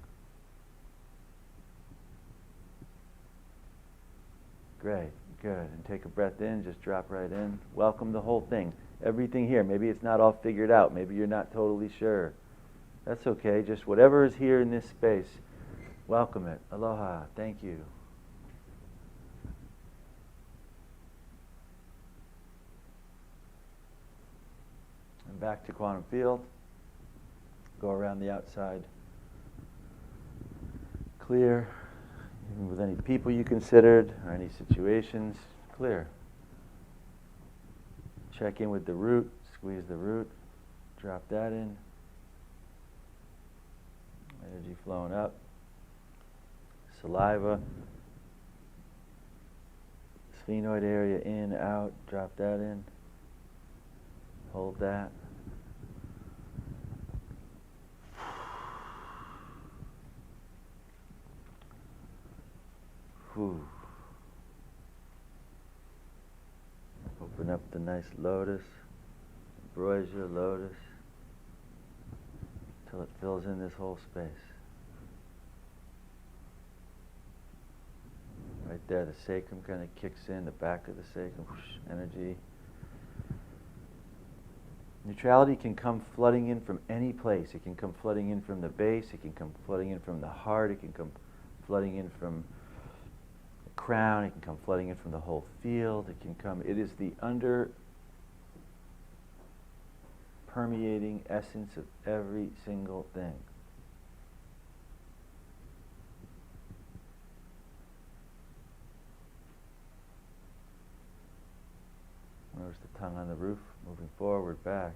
Great, good. And take a breath in, just drop right in. Welcome the whole thing. Everything here. Maybe it's not all figured out. Maybe you're not totally sure. That's okay. Just whatever is here in this space, welcome it. Aloha. Thank you. And back to Quantumfield. Go around the outside. Clear. Even with any people you considered or any situations, clear. Check in with the root, squeeze the root, drop that in. Energy flowing up. Saliva. Sphenoid area in, out, drop that in. Hold that. Whew. Open up the nice lotus, ambrosia, lotus, till it fills in this whole space. Right there, the sacrum kind of kicks in, the back of the sacrum, whoosh, energy. Neutrality can come flooding in from any place. It can come flooding in from the base, it can come flooding in from the heart, it can come flooding in from crown, it can come flooding in from the whole field, it is the permeating essence of every single thing. Notice the tongue on the roof, moving forward, back.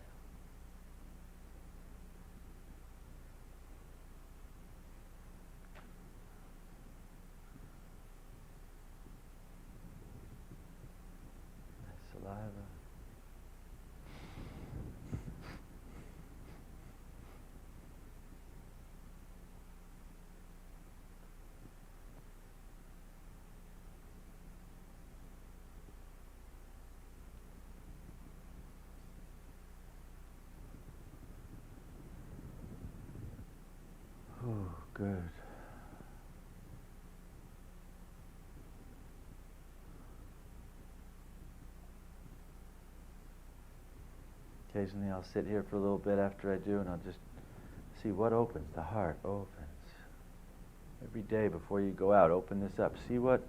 Saliva. good. Occasionally I'll sit here for a little bit after I do, and I'll just see what opens. The heart opens. Every day before you go out, open this up. See what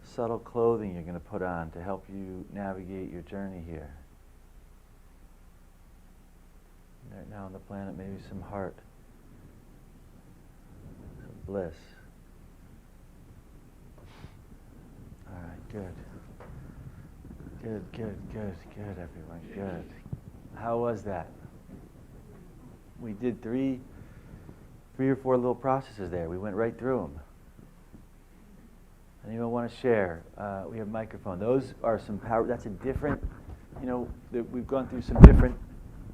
subtle clothing you're going to put on to help you navigate your journey here. Right now on the planet, maybe some heart, some bliss. All right, good. Good, everyone, good. How was that? We did three or four little processes there. We went right through them. Anyone want to share? We have a microphone. Those are some power. That's a different, we've gone through some different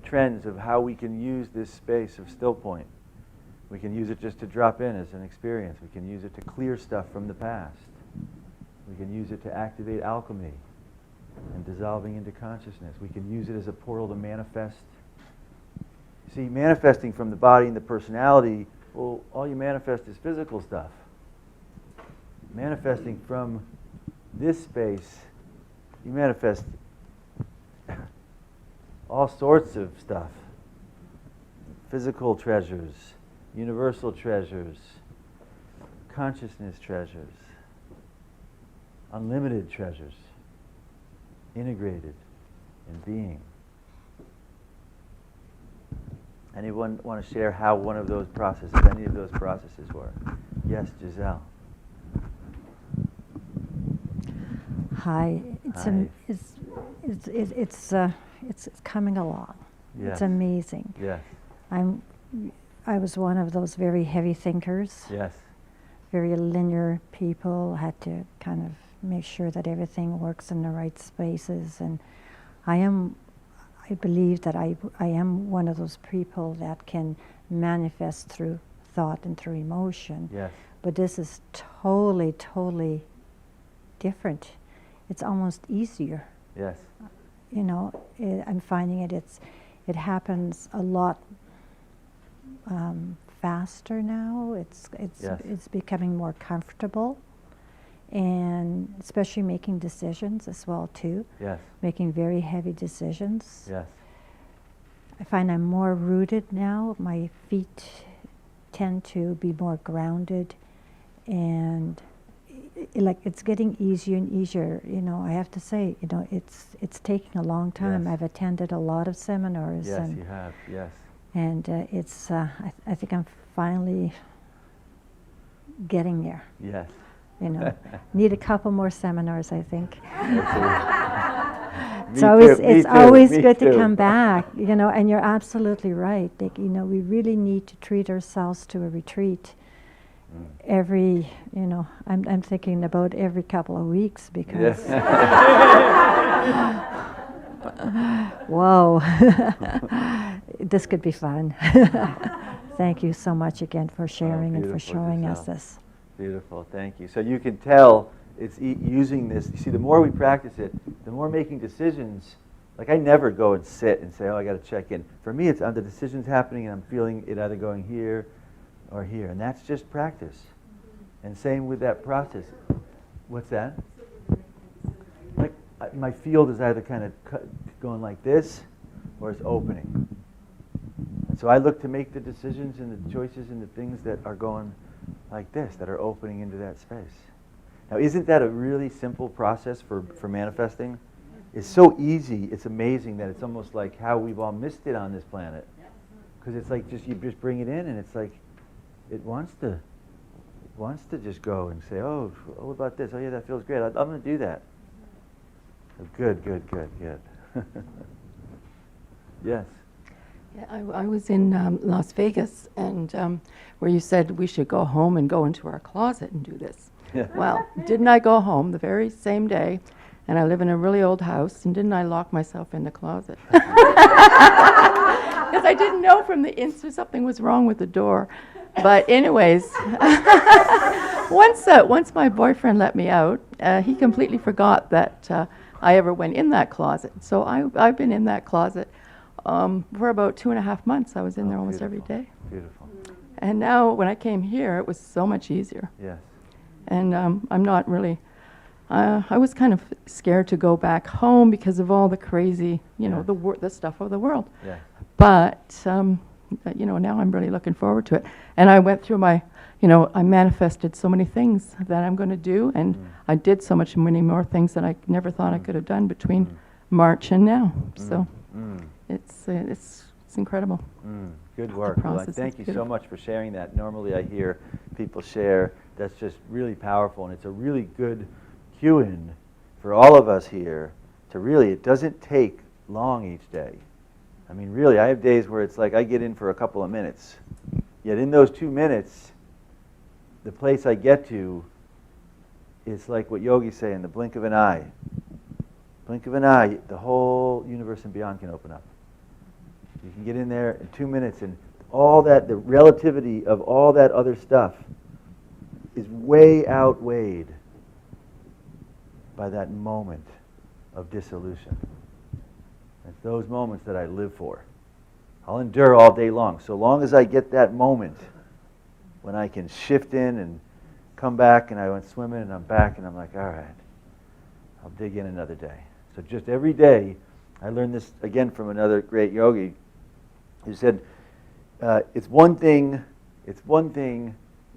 trends of how we can use this space of still point. We can use it just to drop in as an experience. We can use it to clear stuff from the past. We can use it to activate alchemy and dissolving into consciousness. We can use it as a portal to manifest. See, manifesting from the body and the personality, well, all you manifest is physical stuff. Manifesting from this space, you manifest all sorts of stuff. Physical treasures, universal treasures, consciousness treasures, unlimited treasures, integrated in being. Anyone want to share how one of those processes, any of those processes were? Yes, Giselle. Hi. Hi. It's coming along. Yes. It's amazing. Yes. I was one of those very heavy thinkers. Yes. Very linear people. Had to kind of make sure that everything works in the right spaces, and I believe that I am one of those people that can manifest through thought and through emotion. Yes. But this is totally different. It's almost easier. Yes. I'm finding it happens a lot faster now. It's becoming more comfortable, and especially making decisions as well too. Yes. Making very heavy decisions. Yes. I find I'm more rooted now. My feet tend to be more grounded, and it's getting easier and easier. I have to say, it's taking a long time. Yes. I've attended a lot of seminars. Yes, and you have. Yes. And it's I think I'm finally getting there. Yes. Need a couple more seminars, I think. It's always good to come back, and you're absolutely right. We really need to treat ourselves to a retreat every, I'm thinking about every couple of weeks because, whoa, this could be fun. Thank you so much again for sharing and for showing us this. Beautiful, thank you. So you can tell it's using this. You see, the more we practice it, the more making decisions. Like I never go and sit and say, oh, I got to check in. For me, it's the decision's happening and I'm feeling it either going here or here. And that's just practice. And same with that process. What's that? Like my field is either kind of going like this or it's opening. And so I look to make the decisions and the choices and the things that are going like this, that are opening into that space. Now, isn't that a really simple process for manifesting? It's so easy, it's amazing that it's almost like how we've all missed it on this planet. Because it's like you just bring it in and it's like, it wants to just go and say, oh, what about this? Oh yeah, that feels great. I'm going to do that. Oh, good. Yes. Yeah, I was in Las Vegas, and where you said we should go home and go into our closet and do this. Yeah. Well, didn't I go home the very same day, and I live in a really old house, and didn't I lock myself in the closet? Because I didn't know from the inside something was wrong with the door. But anyways, once my boyfriend let me out, he completely forgot that I ever went in that closet. So I've been in that closet for about 2.5 months. I was in there almost every day. Beautiful. And now when I came here, it was so much easier. Yes. And I'm not really, I was kind of scared to go back home because of all the crazy, Yeah. the stuff of the world. Yeah. But, now I'm really looking forward to it. And I went through I manifested so many things that I'm going to do, and I did many more things that I never thought I could have done between March and now. So it's incredible. Good work. Well, process is thank you so beautiful. much for sharing that. Normally I hear people share. That's just really powerful, and it's a really good cue-in for all of us here to really, it doesn't take long each day. I mean, really, I have days where it's like I get in for a couple of minutes. Yet in those 2 minutes, the place I get to is like what yogis say, in the blink of an eye. Blink of an eye, the whole universe and beyond can open up. You can get in there in 2 minutes, and all that, the relativity of all that other stuff is way outweighed by that moment of dissolution. It's those moments that I live for. I'll endure all day long, so long as I get that moment when I can shift in and come back, and I went swimming and I'm back, and I'm like, all right, I'll dig in another day. So just every day, I learned this again from another great yogi. He said, it's one thing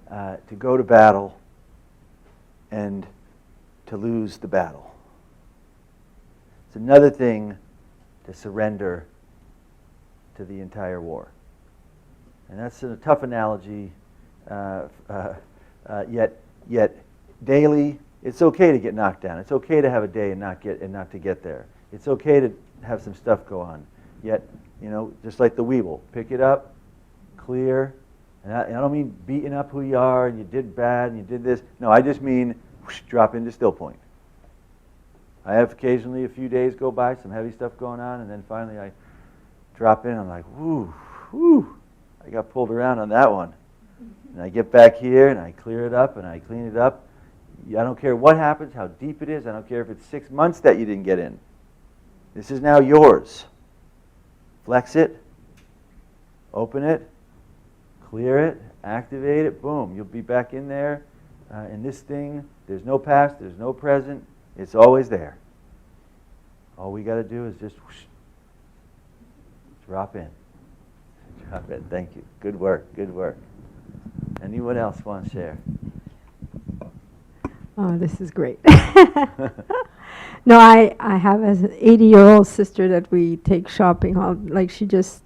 to go to battle and to lose the battle. It's another thing to surrender to the entire war. And that's a tough analogy, yet daily, it's okay to get knocked down. It's okay to have a day and not to get there. It's okay to have some stuff go on. Yet, just like the Weeble, pick it up, clear. And I don't mean beating up who you are and you did bad and you did this. No, I just mean whoosh, drop into still point. I have occasionally a few days go by, some heavy stuff going on, and then finally I drop in. I'm like, whoo, I got pulled around on that one. And I get back here and I clear it up and I clean it up. I don't care what happens, how deep it is. I don't care if it's 6 months that you didn't get in. This is now yours. Flex it, open it, clear it, activate it, boom. You'll be back in there. In this thing, there's no past, there's no present. It's always there. All we got to do is just whoosh, drop in. Drop in. Thank you. Good work. Good work. Anyone else want to share? Oh, this is great. No, I have an 80-year-old sister that we take shopping. Like, she just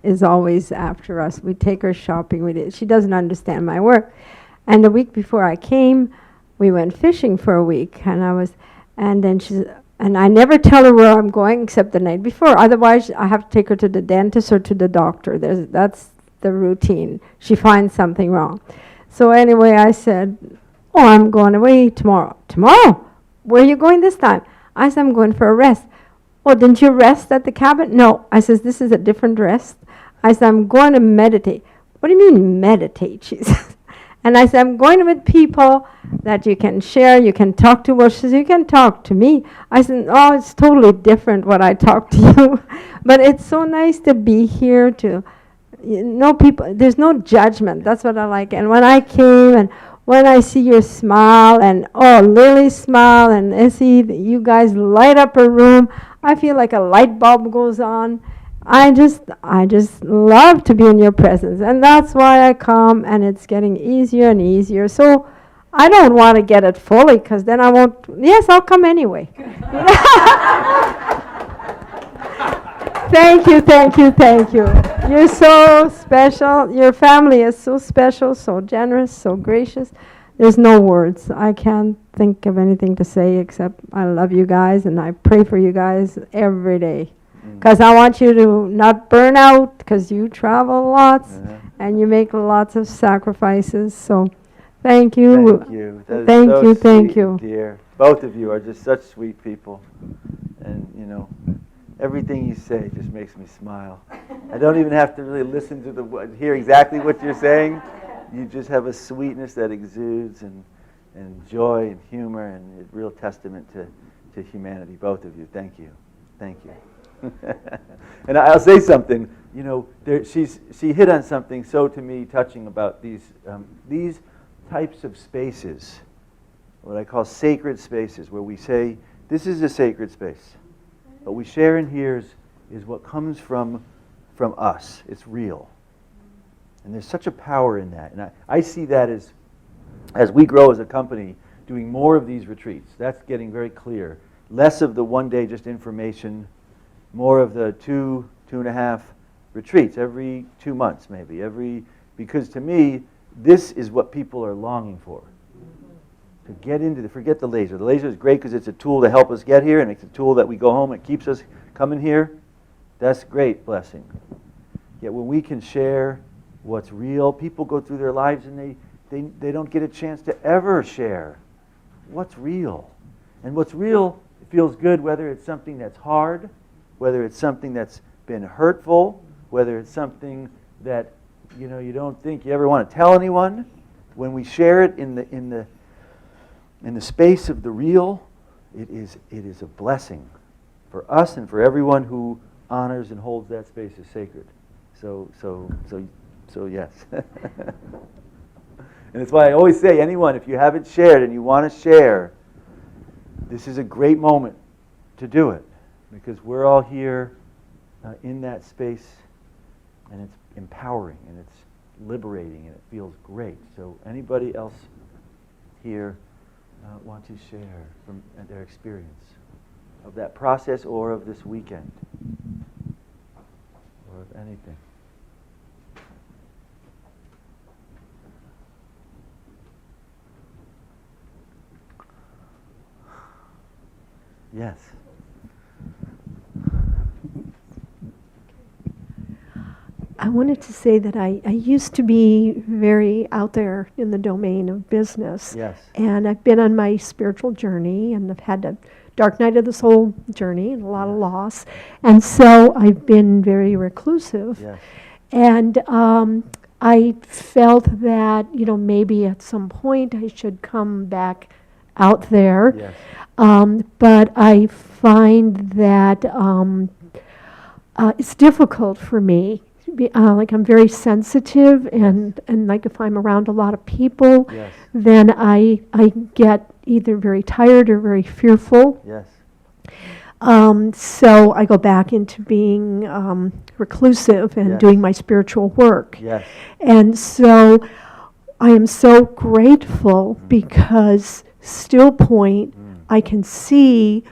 is always after us. We take her shopping. She doesn't understand my work. And the week before I came, we went fishing for a week, and then I never tell her where I'm going except the night before. Otherwise, I have to take her to the dentist or to the doctor. That's the routine. She finds something wrong. So anyway, I said, oh, I'm going away tomorrow. Tomorrow? Where are you going this time? I said, I'm going for a rest. Oh, didn't you rest at the cabin? No. I says, this is a different rest. I said, I'm going to meditate. What do you mean meditate? She says. And I said, I'm going with people that you can share, you can talk to. Well, she says, you can talk to me. I said, oh, it's totally different what I talk to you. But it's so nice to be here to know people. There's no judgment. That's what I like. And when I came and when I see your smile and, oh, Lily's smile, and I see you guys light up a room, I feel like a light bulb goes on. I just love to be in your presence, and that's why I come, and it's getting easier and easier. So I don't want to get it fully, because then I won't. Yes, I'll come anyway. Thank you, thank you, thank you. You're so special. Your family is so special, so generous, so gracious. There's no words. I can't think of anything to say except I love you guys, and I pray for you guys every day. Because I want you to not burn out, because you travel lots and you make lots of sacrifices. So thank you. Thank you. That is Thank so you, thank sweet, you. dear. Both of you are just such sweet people. And, everything you say just makes me smile. I don't even have to really listen to hear exactly what you're saying. You just have a sweetness that exudes, and joy and humor, and a real testament to humanity, both of you. Thank you. Thank you. And I'll say something. you know, she hit on something so to me touching about these types of spaces, what I call sacred spaces, where we say, this is a sacred space. What we share in here is what comes from us. It's real. And there's such a power in that. And I see that as we grow as a company, doing more of these retreats. That's getting very clear. Less of the one day just information, more of the 2.5 retreats every 2 months maybe. Because to me, this is what people are longing for. To get into forget the laser. The laser is great because it's a tool to help us get here, and it's a tool that we go home and it keeps us coming here. That's great blessing. Yet when we can share what's real, people go through their lives and they don't get a chance to ever share what's real. And what's real feels good, whether it's something that's hard, whether it's something that's been hurtful, whether it's something that you don't think you ever want to tell anyone. When we share it in the space of the real, it is a blessing for us and for everyone who honors and holds that space as sacred. So yes. And it's why I always say, anyone, if you haven't shared and you want to share, this is a great moment to do it, because we're all here in that space, and it's empowering and it's liberating and it feels great. So anybody else here want to share from their experience of that process or of this weekend or of anything? Yes. I wanted to say that I used to be very out there in the domain of business. Yes. And I've been on my spiritual journey, and I've had a dark night of the soul journey and a lot of loss. And so I've been very reclusive. Yes. And I felt that, maybe at some point I should come back out there. Yes. But I find that it's difficult for me. Like I'm very sensitive, and like if I'm around a lot of people, Yes. then I get either very tired or very fearful. Yes. So I go back into being reclusive and Yes. doing my spiritual work. Yes. And so I am so grateful because still point, I can see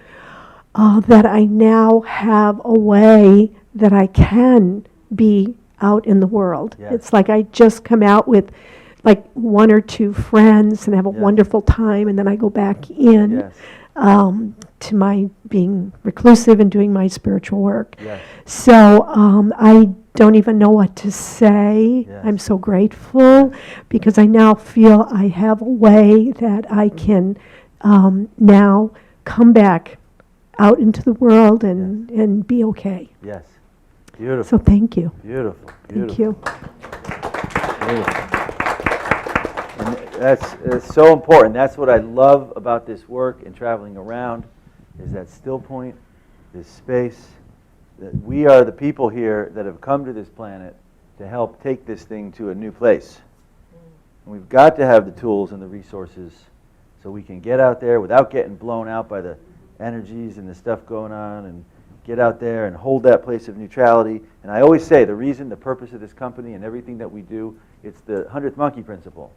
that I now have a way that I can be out in the world. Yes. It's like I just come out with like 1 or 2 friends and have a Yes. wonderful time, and then I go back in Yes. to my being reclusive and doing my spiritual work. Yes. So I don't even know what to say. Yes. I'm so grateful because I now feel I have a way that I can now come back out into the world and be okay. Yes. Beautiful. So thank you. Beautiful. Thank you. Beautiful. And that's so important. That's what I love about this work and traveling around, is that still point, this space. That we are the people here that have come to this planet to help take this thing to a new place. And we've got to have the tools and the resources so we can get out there without getting blown out by the energies and the stuff going on, and get out there and hold that place of neutrality. And I always say the purpose of this company and everything that we do, it's the 100th monkey principle.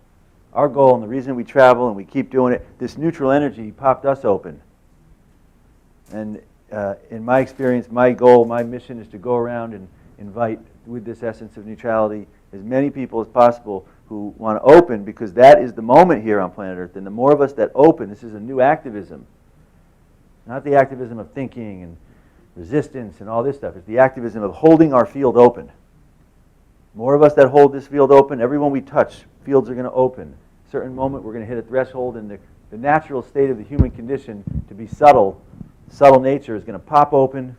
Our goal and the reason we travel and we keep doing it, this neutral energy popped us open. And in my experience, my goal, my mission is to go around and invite, with this essence of neutrality, as many people as possible who want to open, because that is the moment here on planet Earth. And the more of us that open, this is a new activism. Not the activism of thinking and resistance and all this stuff. It's the activism of holding our field open. More of us that hold this field open, everyone we touch, fields are going to open. A certain moment we're going to hit a threshold, and the natural state of the human condition to be subtle nature is going to pop open.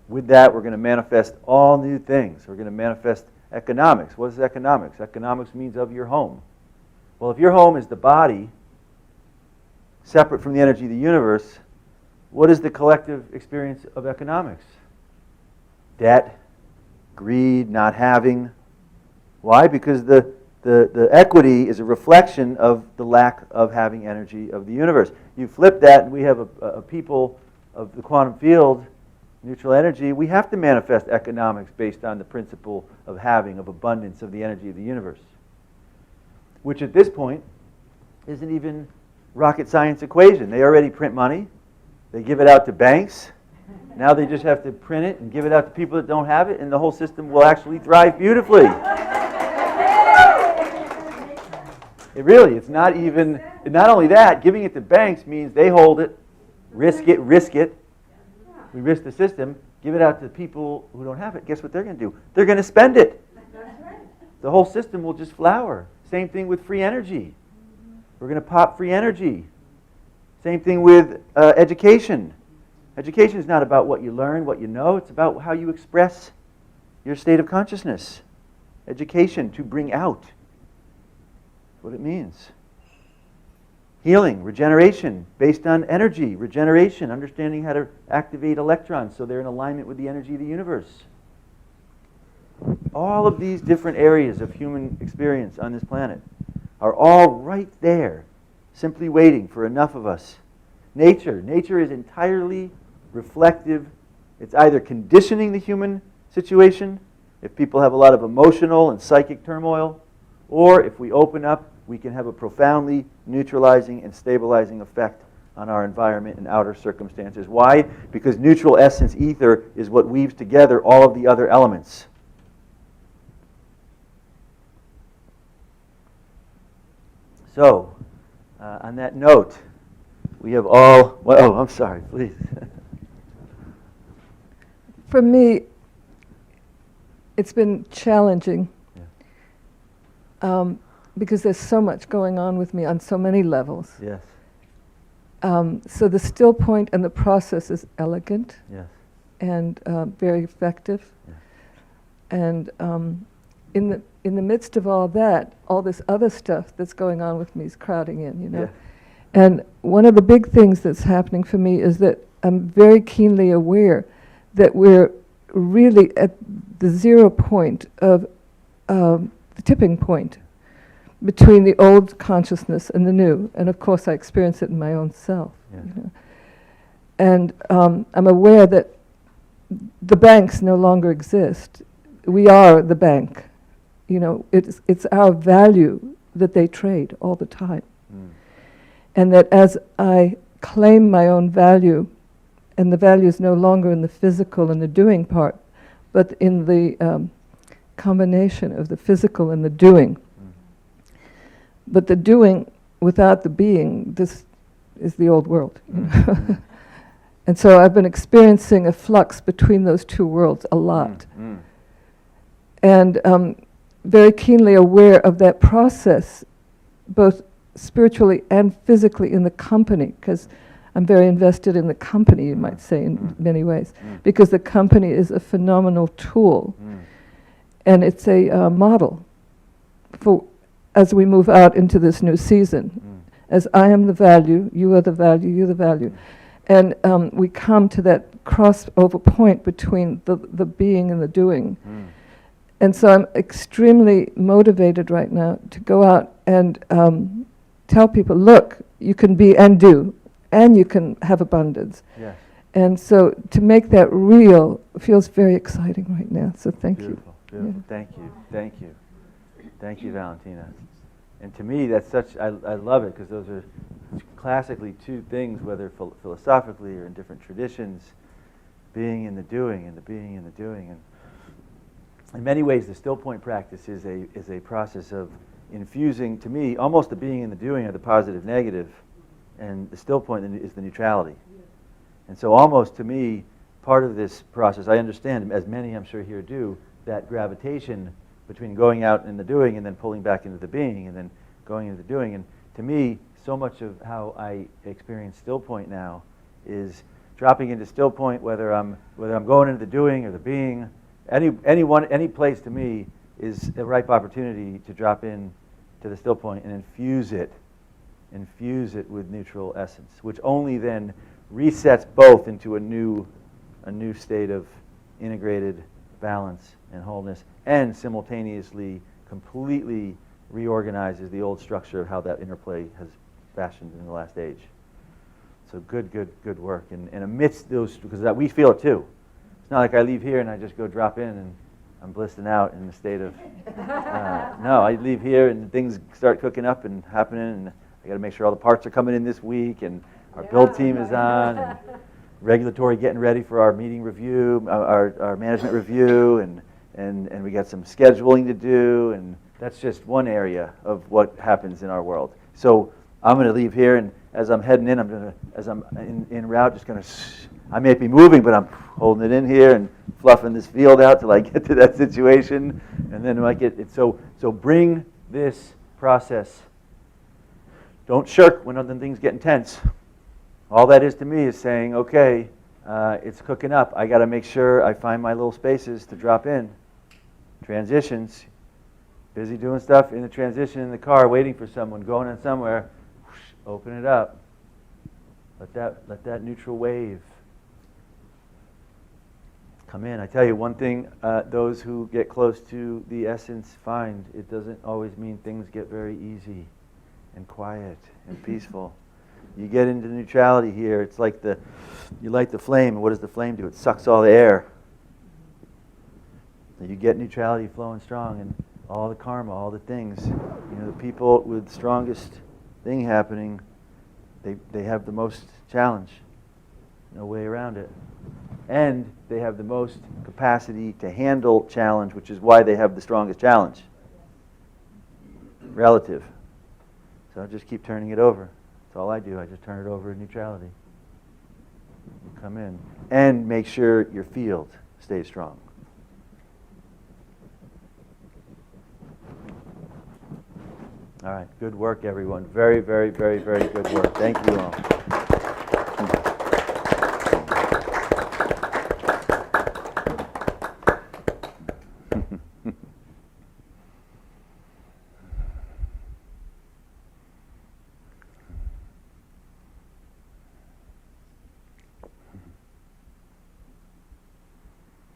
With that, we're going to manifest all new things. We're going to manifest economics. What is economics? Economics means of your home. Well, if your home is the body, separate from the energy of the universe, what is the collective experience of economics? Debt, greed, not having. Why? Because the equity is a reflection of the lack of having energy of the universe. You flip that, and we have a people of the quantum field, neutral energy. We have to manifest economics based on the principle of having, of abundance of the energy of the universe, which at this point isn't even rocket science equation. They already print money. They give it out to banks. Now they just have to print it and give it out to people that don't have it, and the whole system will actually thrive beautifully. It really, it's not even, not only that, giving it to banks means they hold it, risk it. We risk the system, give it out to people who don't have it. Guess what they're going to do? They're going to spend it. The whole system will just flower. Same thing with free energy. We're going to pop free energy. Same thing with education. Education is not about what you learn, what you know. It's about how you express your state of consciousness. Education, to bring out. That's what it means. Healing, regeneration, based on energy, regeneration, understanding how to activate electrons so they're in alignment with the energy of the universe. All of these different areas of human experience on this planet are all right there, simply waiting for enough of us. Nature is entirely reflective. It's either conditioning the human situation, if people have a lot of emotional and psychic turmoil, or if we open up, we can have a profoundly neutralizing and stabilizing effect on our environment and outer circumstances. Why? Because neutral essence ether is what weaves together all of the other elements. So, on that note, we have all... Well, oh, I'm sorry, please. For me, it's been challenging. Yeah. Because there's so much going on with me on so many levels. Yes. So the still point and the process is elegant Yes. and very effective. Yes. And in the midst of all that, all this other stuff that's going on with me is crowding in, you know. Yeah. And one of the big things that's happening for me is that I'm very keenly aware that we're really at the 0 point of the tipping point between the old consciousness and the new. And of course I experience it in my own self. Yes. You know? And I'm aware that the banks no longer exist. We are the bank. You know, it's our value that they trade all the time. Mm. And that as I claim my own value, and the value is no longer in the physical and the doing part, but in the combination of the physical and the doing. But the doing without the being, this is the old world. You know? And so I've been experiencing a flux between those two worlds a lot. And very keenly aware of that process, both spiritually and physically in the company, because I'm very invested in the company, you might say, in many ways, because the company is a phenomenal tool. And it's a model for as we move out into this new season. As I am the value, you are the value, you're the value. And we come to that crossover point between the being and the doing. And so I'm extremely motivated right now to go out and tell people, look, you can be and do, and you can have abundance. Yes. And so to make that real feels very exciting right now. So thank you. Beautiful. Yeah. Thank you. Thank you. Thank you, Valentina. And to me, that's such, I love it, because those are classically two things, whether philosophically or in different traditions, being and the doing, and the being and the doing. And in many ways, the still point practice is a process of infusing, to me, almost the being and the doing are the positive, negative, and the still point is the neutrality. And so almost, to me, part of this process, I understand, as many I'm sure here do, that gravitation between going out in the doing and then pulling back into the being and then going into the doing. And to me, so much of how I experience still point now is dropping into still point, whether I'm going into the doing or the being. Any place to me is a ripe opportunity to drop in to the still point and infuse it with neutral essence, which only then resets both into a new state of integrated balance and wholeness, and simultaneously completely reorganizes the old structure of how that interplay has fashioned in the last age. So good work. And amidst those, because we feel it too. It's not like I leave here and I just go drop in and I'm blissing out in the state of, no, I leave here and things start cooking up and happening, and I got to make sure all the parts are coming in this week, and our build team is on, and regulatory getting ready for our meeting review, our management review, and we got some scheduling to do, and that's just one area of what happens in our world. So I'm going to leave here, and as I'm heading in, as I'm en route, just going to, I may be moving, but I'm holding it in here and fluffing this field out till I get to that situation, and then I get it. So bring this process. Don't shirk when other things get intense. All that is to me is saying, okay, it's cooking up. I got to make sure I find my little spaces to drop in. Transitions. Busy doing stuff in the transition in the car, waiting for someone, going in somewhere. Whoosh, open it up. Let that neutral wave come in. I tell you one thing, those who get close to the essence find it doesn't always mean things get very easy and quiet and peaceful. You get into neutrality here, it's like you light the flame, and what does the flame do? It sucks all the air. So you get neutrality flowing strong, and all the karma, all the things. The people with the strongest thing happening, they have the most challenge. No way around it. And they have the most capacity to handle challenge, which is why they have the strongest challenge. Relative. So I just keep turning it over. That's all I do. I just turn it over in neutrality. You come in. And make sure your field stays strong. All right. Good work, everyone. Very, very, very, very good work. Thank you all.